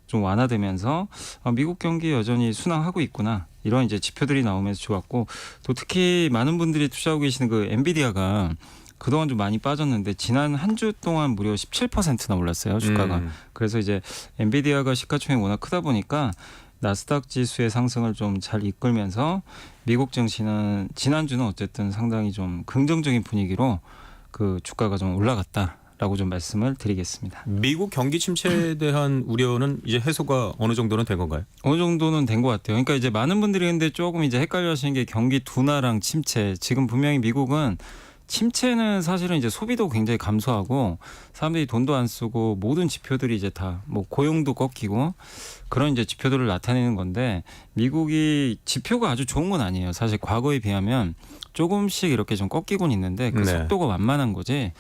좀 완화되면서 미국 경기 여전히 순항하고 있구나. 이런 이제 지표들이 나오면서 좋았고 또 특히 많은 분들이 투자하고 계시는 그 엔비디아가 그동안 좀 많이 빠졌는데 지난 한 주 동안 무려 17%나 올랐어요. 주가가. 그래서 이제 엔비디아가 시가총액이 워낙 크다 보니까 나스닥 지수의 상승을 좀 잘 이끌면서 미국 증시는 지난주는 어쨌든 상당히 좀 긍정적인 분위기로 그 주가가 좀 올라갔다라고 좀 말씀을 드리겠습니다. 미국 경기 침체에 대한 우려는 이제 해소가 어느 정도는 된 건가요? 어느 정도는 된 것 같아요. 그러니까 이제 많은 분들이 근데 조금 이제 헷갈려하시는 게 경기 둔화랑 침체. 지금 분명히 미국은 침체는 사실은 이제 소비도 굉장히 감소하고 사람들이 돈도 안 쓰고 모든 지표들이 이제 다 뭐 고용도 꺾이고 그런 이제 지표들을 나타내는 건데 미국이 지표가 아주 좋은 건 아니에요. 사실 과거에 비하면 조금씩 이렇게 좀 꺾이곤 있는데 그 네. 속도가 완만한 거지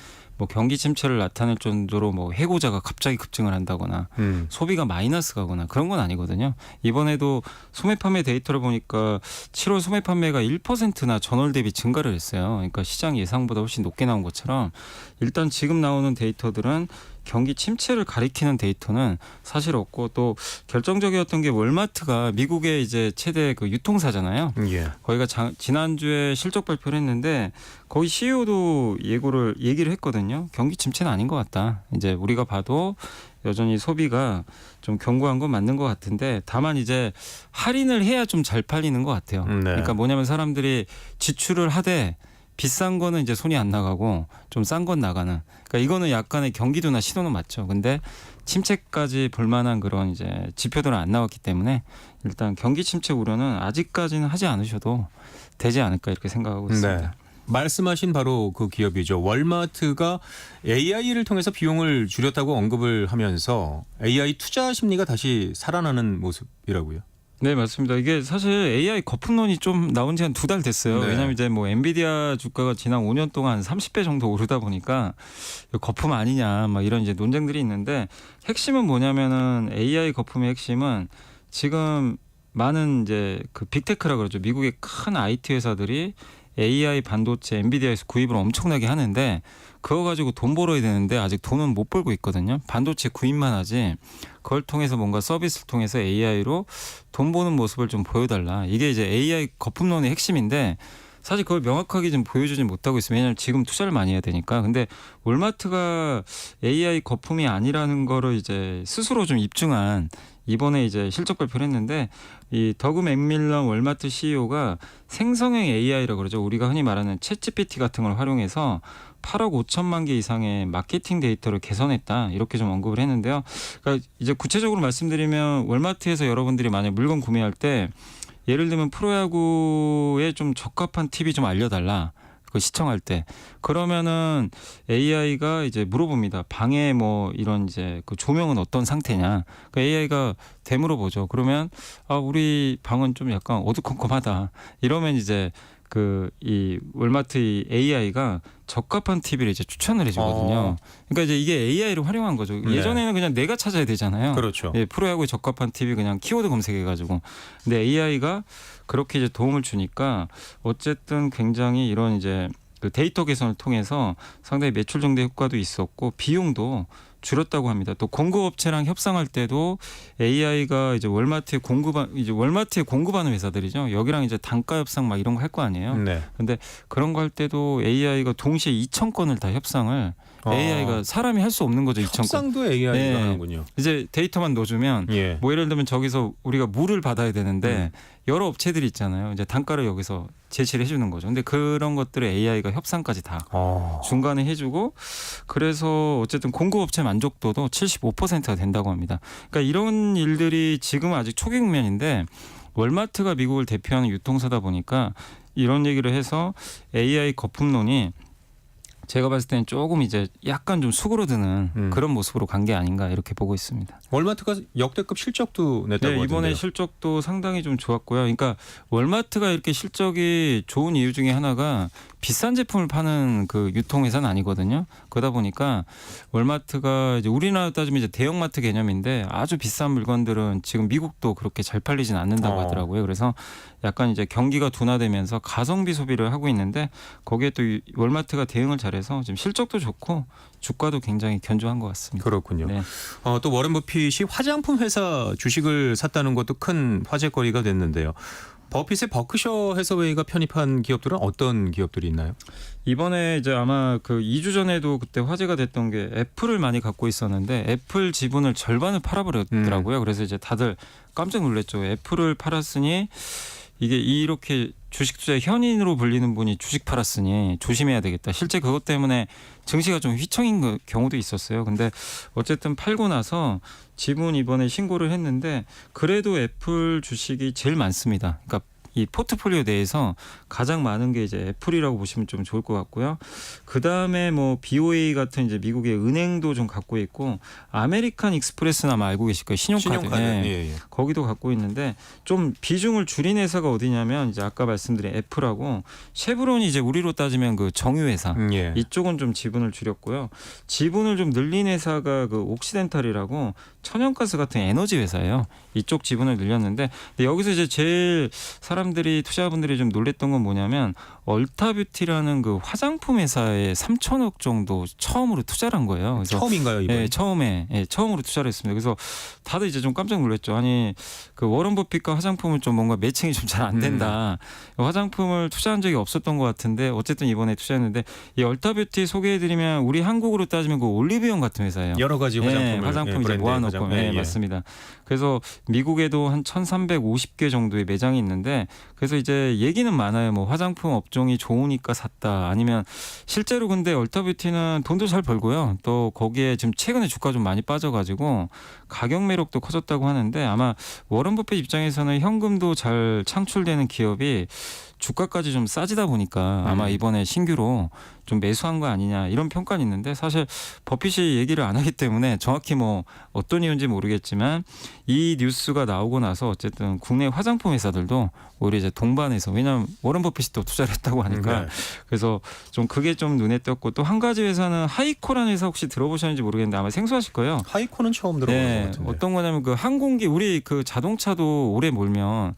뭐 경기 침체를 나타낼 정도로 뭐 해고자가 갑자기 급증을 한다거나 소비가 마이너스 가거나 그런 건 아니거든요. 이번에도 소매 판매 데이터를 보니까 7월 소매 판매가 1%나 전월 대비 증가를 했어요. 그러니까 시장 예상보다 훨씬 높게 나온 것처럼 일단 지금 나오는 데이터들은 경기 침체를 가리키는 데이터는 사실 없고, 또 결정적이었던 게 월마트가 미국의 이제 최대 그 유통사잖아요. 예. 거기가 지난주에 실적 발표를 했는데 거기 CEO도 얘기를 했거든요. 경기 침체는 아닌 것 같다. 이제 우리가 봐도 여전히 소비가 좀 견고한 건 맞는 것 같은데, 다만 이제 할인을 해야 좀 잘 팔리는 것 같아요. 네. 그러니까 뭐냐면 사람들이 지출을 하되 비싼 거는 이제 손이 안 나가고 좀 싼 건 나가는. 그러니까 이거는 약간의 경기도나 신호는 맞죠. 근데 침체까지 볼 만한 그런 이제 지표들은 안 나왔기 때문에 일단 경기 침체 우려는 아직까지는 하지 않으셔도 되지 않을까 이렇게 생각하고 있습니다. 네. 말씀하신 바로 그 기업이죠. 월마트가 AI를 통해서 비용을 줄였다고 언급을 하면서 AI 투자 심리가 다시 살아나는 모습이라고요. 네, 맞습니다. 이게 사실 AI 거품론이 좀 나온 지 한 2달 됐어요. 네. 왜냐하면 이제 뭐 엔비디아 주가가 지난 5년 동안 30배 정도 오르다 보니까 거품 아니냐 막 이런 이제 논쟁들이 있는데, 핵심은 뭐냐면은 AI 거품의 핵심은 지금 많은 이제 그 빅테크라 그러죠. 미국의 큰 IT 회사들이 AI 반도체 엔비디아에서 구입을 엄청나게 하는데 그거 가지고 돈 벌어야 되는데 아직 돈은 못 벌고 있거든요. 반도체 구입만 하지 그걸 통해서 뭔가 서비스를 통해서 AI로 돈 버는 모습을 좀 보여달라. 이게 이제 AI 거품론의 핵심인데 사실 그걸 명확하게 좀 보여주지 못하고 있어요. 왜냐하면 지금 투자를 많이 해야 되니까. 근데 월마트가 AI 거품이 아니라는 거를 이제 스스로 좀 입증한 이번에 이제 실적 발표를 했는데, 이 더그 맥밀런 월마트 CEO가 생성형 AI라고 그러죠. 우리가 흔히 말하는 챗GPT 같은 걸 활용해서 8억 5천만 개 이상의 마케팅 데이터를 개선했다. 이렇게 좀 언급을 했는데요. 그러니까 이제 구체적으로 말씀드리면 월마트에서 여러분들이 만약 물건 구매할 때 예를 들면 프로야구에 좀 적합한 팁이 좀 알려달라. 그 시청할 때 그러면은 AI가 이제 물어봅니다. 방에 뭐 이런 이제 그 조명은 어떤 상태냐. 그 AI가 되물어보죠. 그러면 우리 방은 좀 약간 어두컴컴하다. 이러면 이제 그 이 월마트 AI가 적합한 TV를 이제 추천을 해주거든요. 그러니까 이제 이게 AI를 활용한 거죠. 네. 예전에는 그냥 내가 찾아야 되잖아요. 그렇죠. 예, 프로야구에 적합한 TV 그냥 키워드 검색해가지고. 근데 AI가 그렇게 이제 도움을 주니까 어쨌든 굉장히 이런 이제 그 데이터 개선을 통해서 상당히 매출 증대 효과도 있었고 비용도 줄였다고 합니다. 또 공급업체랑 협상할 때도 AI가 이제 월마트에 공급하는 회사들이죠. 여기랑 이제 단가 협상 막 이런 거 할 거 아니에요. 네. 근데 그런 거 할 때도 AI가 동시에 2,000건을 다 협상을 AI가 사람이 할 수 없는 거죠. 2,000건. 협상도 AI가 네. 하는군요. 이제 데이터만 넣어주면 예. 뭐 예를 들면 저기서 우리가 물을 받아야 되는데 여러 업체들이 있잖아요. 이제 단가를 여기서 제시를 해주는 거죠. 근데 그런 것들을 AI가 협상까지 다 중간에 해주고, 그래서 어쨌든 공급업체 만족도도 75%가 된다고 합니다. 그러니까 이런 일들이 지금은 아직 초기 국면인데 월마트가 미국을 대표하는 유통사다 보니까 이런 얘기를 해서 AI 거품론이 제가 봤을 때는 조금 이제 약간 좀 수그러드는 그런 모습으로 간 게 아닌가 이렇게 보고 있습니다. 월마트가 역대급 실적도 냈다고 네, 이번에 하던데요. 실적도 상당히 좀 좋았고요. 그러니까 월마트가 이렇게 실적이 좋은 이유 중에 하나가 비싼 제품을 파는 그 유통회사는 아니거든요. 그러다 보니까 월마트가 이제 우리나라 따지면 이제 대형마트 개념인데 아주 비싼 물건들은 지금 미국도 그렇게 잘 팔리진 않는다고 하더라고요. 그래서 약간 이제 경기가 둔화되면서 가성비 소비를 하고 있는데 거기에 또 월마트가 대응을 잘해서 지금 실적도 좋고 주가도 굉장히 견조한 것 같습니다. 그렇군요. 네. 또 워렌 버핏이 화장품 회사 주식을 샀다는 것도 큰 화제거리가 됐는데요. 버핏의 버크셔 해서웨이가 편입한 기업들은 어떤 기업들이 있나요? 이번에 이제 아마 그 2주 전에도 그때 화제가 됐던 게 애플을 많이 갖고 있었는데 애플 지분을 절반을 팔아버렸더라고요. 그래서 이제 다들 깜짝 놀랐죠. 애플을 팔았으니 이게 이렇게 주식 투자 현인으로 불리는 분이 주식 팔았으니 조심해야 되겠다. 실제 그것 때문에 증시가 좀 휘청인 경우도 있었어요. 근데 어쨌든 팔고 나서 지분 이번에 신고를 했는데 그래도 애플 주식이 제일 많습니다. 그러니까 이 포트폴리오 내에서 가장 많은 게 이제 애플이라고 보시면 좀 좋을 것 같고요. 그 다음에 뭐 BOA 같은 이제 미국의 은행도 좀 갖고 있고 아메리칸 익스프레스는 아마 알고 계실 거예요. 신용카드. 예. 예. 거기도 갖고 있는데 좀 비중을 줄인 회사가 어디냐면 이제 아까 말씀드린 애플하고 쉐브론이 이제 우리로 따지면 그 정유회사 예. 이쪽은 좀 지분을 줄였고요. 지분을 좀 늘린 회사가 그 옥시덴탈이라고 천연가스 같은 에너지 회사예요. 이쪽 지분을 늘렸는데 근데 여기서 이제 제일 사람들이 투자자분들이 좀 놀랬던 건 뭐냐면 얼타뷰티라는 그 화장품 회사에 3천억 정도 처음으로 투자를 한 거예요. 그래서 처음인가요 이번에? 네, 처음으로 투자를 했습니다. 그래서 다들 이제 좀 깜짝 놀랐죠. 아니 그 워런 버핏과 화장품은 좀 뭔가 매칭이 좀 잘 안 된다. 화장품을 투자한 적이 없었던 것 같은데 어쨌든 이번에 투자했는데 이 얼타뷰티 소개해드리면 우리 한국으로 따지면 그 올리브영 같은 회사예요. 여러 가지 화장품을 화장품 이제 모아놓고 맞습니다. 그래서 미국에도 한 1,350개 정도의 매장이 있는데 그래서 이제 얘기는 많아요. 뭐 화장품 업종이 좋으니까 샀다. 아니면 실제로 근데 얼타뷰티는 돈도 잘 벌고요. 또 거기에 지금 최근에 주가 좀 많이 빠져가지고 가격 매력도 커졌다고 하는데 아마 워런 버핏 입장에서는 현금도 잘 창출되는 기업이 주가까지 좀 싸지다 보니까 아마 이번에 신규로 좀 매수한 거 아니냐 이런 평가는 있는데 사실 버핏이 얘기를 안 하기 때문에 정확히 뭐 어떤 이유인지 모르겠지만 이 뉴스가 나오고 나서 어쨌든 국내 화장품 회사들도 오히려 이제 동반해서 왜냐하면 워런 버핏이 또 투자를 했다고 하니까 그래서 좀 그게 좀 눈에 띄었고 또 한 가지 회사는 하이코라는 회사 혹시 들어보셨는지 모르겠는데 아마 생소하실 거예요. 하이코는 처음 들어보는 것 같은데. 어떤 거냐면 그 항공기 우리 그 자동차도 오래 몰면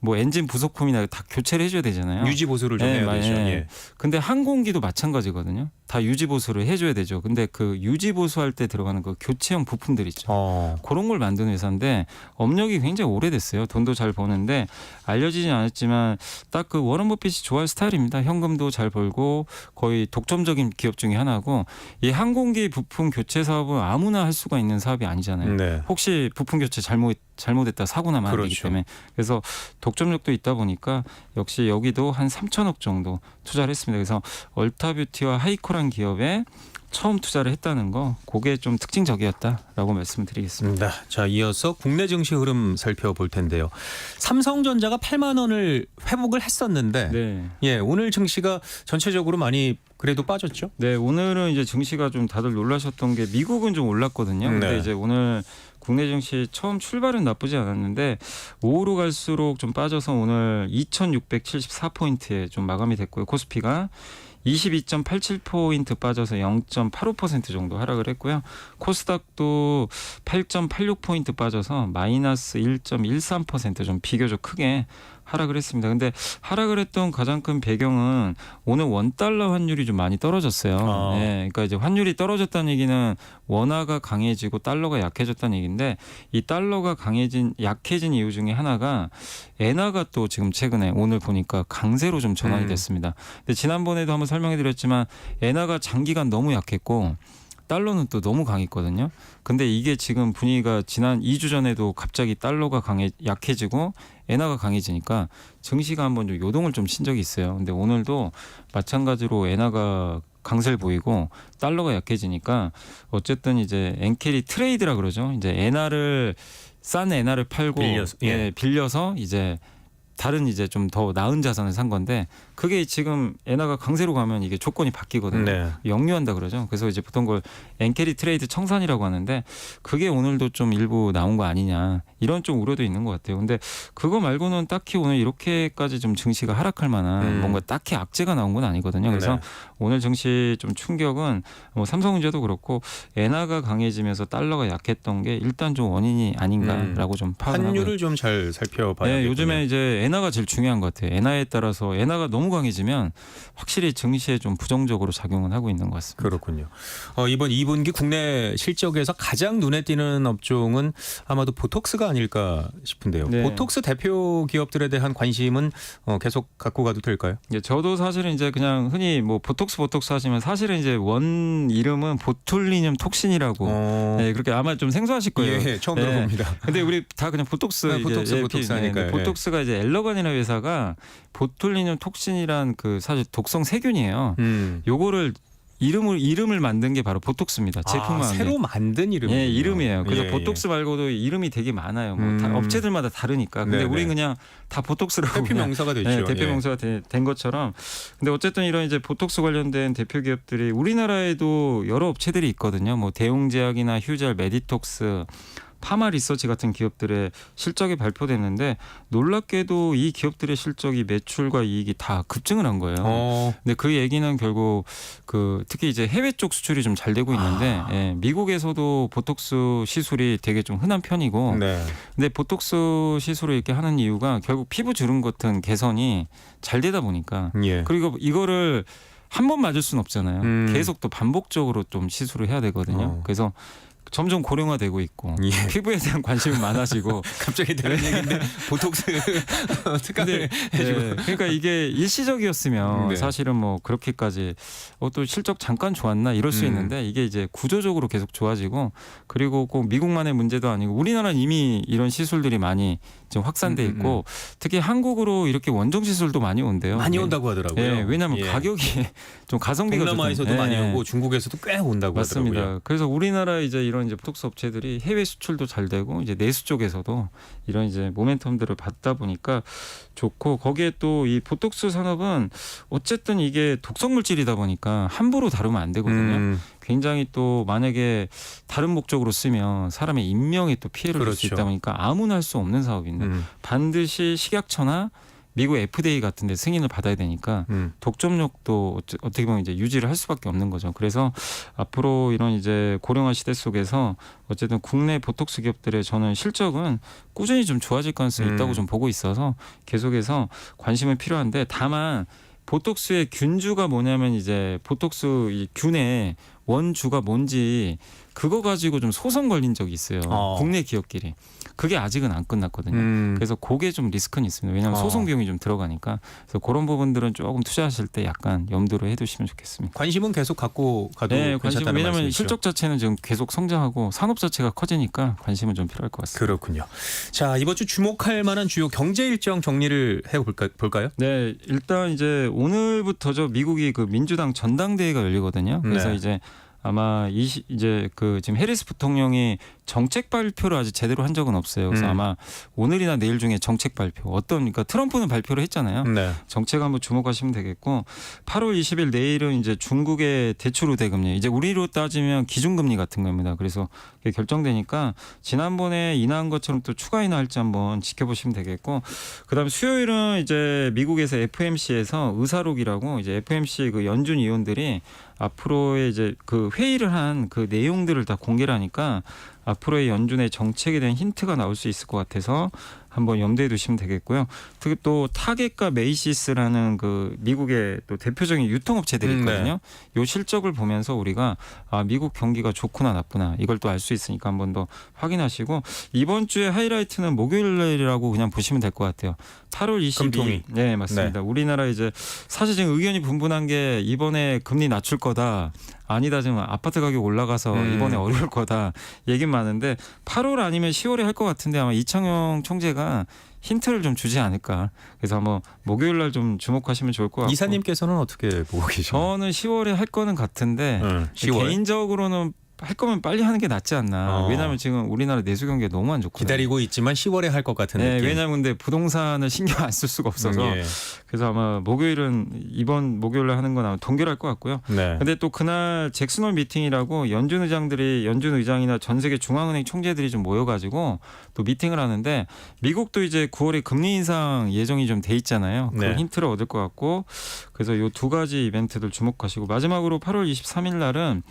뭐 엔진 부속품이나 다 교체를 해줘야 되잖아요. 유지 보수를 좀 해야 되죠. 예. 근데 항공기도 마찬가지거든요. 다 유지 보수를 해줘야 되죠. 근데 그 유지 보수할 때 들어가는 그 교체형 부품들 있죠. 그런 걸 만드는 회사인데 업력이 굉장히 오래됐어요. 돈도 잘 버는데 알려지진 않았지만 딱 그 워런 버핏이 좋아할 스타일입니다. 현금도 잘 벌고 거의 독점적인 기업 중에 하나고 이 항공기 부품 교체 사업은 아무나 할 수가 있는 사업이 아니잖아요. 네. 혹시 부품 교체 잘못했다 사고 나면 안 되기 그렇죠. 때문에 그래서 독점력도 있다 보니까 역시 여기도 한 3천억 정도 투자를 했습니다. 그래서 얼타뷰티와 하이코란 기업에 처음 투자를 했다는 거 그게 좀 특징적이었다라고 말씀을 드리겠습니다. 자, 이어서 국내 증시 흐름 살펴볼 텐데요. 삼성전자가 8만 원을 회복을 했었는데 네. 예, 오늘 증시가 전체적으로 많이 그래도 빠졌죠? 네, 오늘은 이제 증시가 좀 다들 놀라셨던 게 미국은 좀 올랐거든요. 근데 네. 이제 오늘 국내 증시 처음 출발은 나쁘지 않았는데 오후로 갈수록 좀 빠져서 오늘 2,674포인트에 좀 마감이 됐고요. 코스피가 22.87포인트 빠져서 0.85% 정도 하락을 했고요. 코스닥도 8.86포인트 빠져서 마이너스 1.13% 좀 비교적 크게 하락을 했습니다. 근데 하락을 했던 가장 큰 배경은 오늘 원달러 환율이 좀 많이 떨어졌어요. 네, 그러니까 이제 환율이 떨어졌다는 얘기는 원화가 강해지고 달러가 약해졌다는 얘기인데 이 달러가 약해진 이유 중에 하나가 엔화가 또 지금 최근에 오늘 보니까 강세로 좀 전환이 됐습니다. 근데 지난번에도 한번 설명해드렸지만 엔화가 장기간 너무 약했고 달러는 또 너무 강했거든요. 근데 이게 지금 분위기가 지난 2주 전에도 갑자기 달러가 약해지고 엔화가 강해지니까 증시가 한번 좀 요동을 좀 친 적이 있어요. 근데 오늘도 마찬가지로 엔화가 강세를 보이고 달러가 약해지니까 어쨌든 이제 엔캐리 트레이드라 그러죠. 이제 싼 엔화를 팔고 빌려서 이제 다른 이제 좀 더 나은 자산을 산 건데 그게 지금 엔화가 강세로 가면 이게 조건이 바뀌거든요. 네. 역류한다 그러죠. 그래서 이제 보통 걸 엔캐리 트레이드 청산이라고 하는데 그게 오늘도 좀 일부 나온 거 아니냐 이런 좀 우려도 있는 것 같아요. 근데 그거 말고는 딱히 오늘 이렇게까지 좀 증시가 하락할 만한 뭔가 딱히 악재가 나온 건 아니거든요. 그래서 오늘 증시 좀 충격은 뭐 삼성전자도 그렇고 엔화가 강해지면서 달러가 약했던 게 일단 좀 원인이 아닌가라고 좀 파악을 하고요. 환율을 좀 잘 살펴봐야겠군요. 네, 요즘에 이제 엔화가 제일 중요한 것 같아요. 엔화에 따라서 엔화가 너무 강해지면 확실히 증시에 좀 부정적으로 작용은 하고 있는 것 같습니다. 그렇군요. 이번 2분기 국내 실적에서 가장 눈에 띄는 업종은 아마도 보톡스가 아닐까 싶은데요. 네. 보톡스 대표 기업들에 대한 관심은 계속 갖고 가도 될까요? 예, 저도 사실은 이제 그냥 흔히 뭐 보톡스 하시면 사실은 이제 원 이름은 보툴리늄 톡신이라고 네, 그렇게 아마 좀 생소하실 거예요. 예, 처음 들어봅니다. 근데 우리 다 그냥 보톡스 네, 보톡스 하니까요. 보톡스가 이제 엘러건이라는 회사가 보툴리늄 톡신이란 그 사실 독성 세균이에요. 요거를 이름을 만든 게 바로 보톡스입니다. 제품만 새로 만든 이름이에요. 예, 이름이에요. 그래서 예, 보톡스 말고도 이름이 되게 많아요. 뭐 다 업체들마다 다르니까. 근데 네네. 우리 그냥 다 보톡스라고 대표 그냥, 명사가 됐죠. 예, 대표 예. 명사가 된 것처럼. 근데 어쨌든 이런 이제 보톡스 관련된 대표 기업들이 우리나라에도 여러 업체들이 있거든요. 뭐 대웅제약이나 휴젤, 메디톡스, 파마 리서치 같은 기업들의 실적이 발표됐는데 놀랍게도 이 기업들의 실적이 매출과 이익이 다 급증을 한 거예요. 근데 그 얘기는 결국 그 특히 이제 해외 쪽 수출이 좀 잘 되고 있는데 예, 미국에서도 보톡스 시술이 되게 좀 흔한 편이고 네. 근데 보톡스 시술을 이렇게 하는 이유가 결국 피부 주름 같은 개선이 잘 되다 보니까 예. 그리고 이거를 한 번 맞을 수는 없잖아요. 계속 또 반복적으로 좀 시술을 해야 되거든요. 그래서 점점 고령화되고 있고 예. 피부에 대한 관심이 많아지고 갑자기 다른 얘기인데 보톡스 특강을 해주고. 네, 그러니까 이게 일시적이었으면 네. 사실은 뭐 그렇게까지 또 실적 잠깐 좋았나 이럴 수 있는데 이게 이제 구조적으로 계속 좋아지고 그리고 꼭 미국만의 문제도 아니고 우리나라는 이미 이런 시술들이 많이 지금 확산돼 있고 특히 한국으로 이렇게 원정 시술도 많이 온대요. 많이 온다고 하더라고요. 예, 왜냐하면 예. 가격이 좀 가성비가 동남아에서도 좋잖아요. 많이 예. 오고 중국에서도 꽤 온다고 맞습니다. 하더라고요. 그래서 우리나라 이제 이런 이제 보톡스 업체들이 해외 수출도 잘 되고 이제 내수 쪽에서도 이런 이제 모멘텀들을 받다 보니까 좋고 거기에 또 이 보톡스 산업은 어쨌든 이게 독성 물질이다 보니까 함부로 다루면 안 되거든요. 굉장히 또 만약에 다른 목적으로 쓰면 사람의 인명에 또 피해를 줄 수 그렇죠. 있다 보니까 아무나 할 수 없는 사업인데 반드시 식약처나 미국 FDA 같은 데 승인을 받아야 되니까 독점력도 어떻게 보면 이제 유지를 할 수밖에 없는 거죠. 그래서 앞으로 이런 이제 고령화 시대 속에서 어쨌든 국내 보톡스 기업들의 저는 실적은 꾸준히 좀 좋아질 가능성이 있다고 좀 보고 있어서 계속해서 관심은 필요한데 다만 보톡스의 균주가 뭐냐면 이제 보톡스 이 균의 원주가 뭔지 그거 가지고 좀 소송 걸린 적이 있어요. 국내 기업끼리. 그게 아직은 안 끝났거든요. 그래서 그게 좀 리스크는 있습니다. 왜냐하면 소송 비용이 좀 들어가니까. 그래서 그런 부분들은 조금 투자하실 때 약간 염두를 해두시면 좋겠습니다. 관심은 계속 갖고 가도 네, 관심 괜찮다는 왜냐하면 말씀이시죠? 실적 자체는 지금 계속 성장하고 산업 자체가 커지니까 관심은 좀 필요할 것 같습니다. 그렇군요. 자, 이번 주 주목할 만한 주요 경제 일정 정리를 해볼까요? 네, 일단 이제 오늘부터죠. 미국이 그 민주당 전당대회가 열리거든요. 그래서 네. 이제 아마 이제 그 지금 해리스 부통령이 정책 발표를 아직 제대로 한 적은 없어요. 그래서 아마 오늘이나 내일 중에 정책 발표 그러니까 트럼프는 발표를 했잖아요. 네. 정책 한번 주목하시면 되겠고 8월 20일 내일은 이제 중국의 대출 우대 금리 이제 우리로 따지면 기준금리 같은 겁니다. 그래서 그게 결정되니까 지난번에 인하한 것처럼 또 추가 인하할지 한번 지켜보시면 되겠고 그다음에 수요일은 이제 미국에서 FMC에서 의사록이라고 이제 FMC 그 연준 위원들이 앞으로의 이제 그 회의를 한 그 내용들을 다 공개를 하니까 앞으로의 연준의 정책에 대한 힌트가 나올 수 있을 것 같아서 한번 염두에 두시면 되겠고요. 특히 또 타겟과 메이시스라는 그 미국의 또 대표적인 유통업체들이 있거든요. 요 실적을 보면서 우리가 미국 경기가 좋구나 나쁘나 이걸 또 알 수 있으니까 한번 더 확인하시고 이번 주에 하이라이트는 목요일이라고 그냥 보시면 될 것 같아요. 8월 22일. 금통위. 네, 맞습니다. 우리나라 이제 사실 지금 의견이 분분한 게 이번에 금리 낮출 거다. 아니다 지금 아파트 가격 올라가서 이번에 어려울 거다 얘기는 많은데 8월 아니면 10월에 할 것 같은데 아마 이창용 총재가 힌트를 좀 주지 않을까. 그래서 한번 목요일 날 좀 주목하시면 좋을 것 같고. 이사님께서는 어떻게 보고 계시나요? 저는 10월에 할 거는 같은데 10월. 개인적으로는 할 거면 빨리 하는 게 낫지 않나. 왜냐하면 지금 우리나라 내수 경기가 너무 안 좋거든요. 기다리고 있지만 10월에 할 것 같은 네, 느낌. 왜냐하면 근데 부동산을 신경 안 쓸 수가 없어서 예. 그래서 아마 목요일은 이번 목요일에 하는 건 아마 동결할 것 같고요. 네. 근데 또 그날 잭슨홀 미팅이라고 연준 의장이나 전 세계 중앙은행 총재들이 좀 모여가지고 또 미팅을 하는데 미국도 이제 9월에 금리 인상 예정이 좀 돼 있잖아요. 그 네. 힌트를 얻을 것 같고 그래서 요 두 가지 이벤트들 주목하시고 마지막으로 8월 23일 날은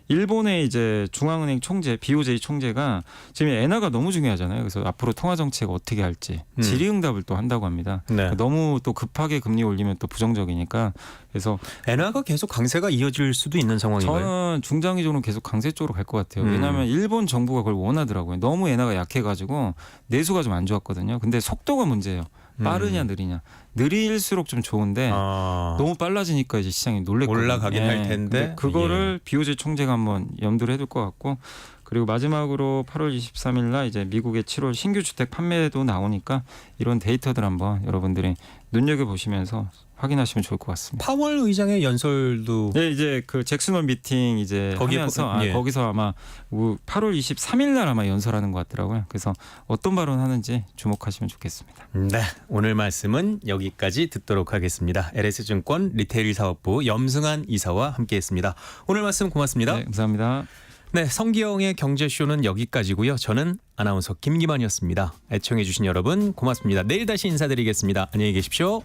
일본의 이제 중앙은행 총재 BOJ 총재가 지금 엔화가 너무 중요하잖아요. 그래서 앞으로 통화 정책 어떻게 할지 질의응답을 또 한다고 합니다. 네. 그러니까 너무 또 급하게 금리 올리면 또 부정적이니까 그래서 엔화가 계속 강세가 이어질 수도 있는 상황인가요? 저는 중장기적으로 계속 강세 쪽으로 갈 것 같아요. 왜냐하면 일본 정부가 그걸 원하더라고요. 너무 엔화가 약해가지고 내수가 좀 안 좋았거든요. 근데 속도가 문제예요. 빠르냐 느리냐. 느릴수록 좀 좋은데 너무 빨라지니까 이제 시장이 놀랬거든요. 올라가긴 할 텐데. 근데 그거를 BOJ 총재가 한번 염두를 해둘 것 같고 그리고 마지막으로 8월 23일 날 이제 미국의 7월 신규 주택 판매도 나오니까 이런 데이터들 한번 여러분들이 눈여겨보시면서 확인하시면 좋을 것 같습니다. 파월 의장의 연설도 네, 이제 그 잭슨홀 미팅 이제 거기에 하면서 예. 거기서 아마 8월 23일 날 아마 연설하는 것 같더라고요. 그래서 어떤 발언하는지 주목하시면 좋겠습니다. 네, 오늘 말씀은 여기까지 듣도록 하겠습니다. LS증권 리테일 사업부 염승한 이사와 함께했습니다. 오늘 말씀 고맙습니다. 네, 감사합니다. 네, 성기영의 경제쇼는 여기까지고요. 저는 아나운서 김기만이었습니다. 애청해 주신 여러분 고맙습니다. 내일 다시 인사드리겠습니다. 안녕히 계십시오.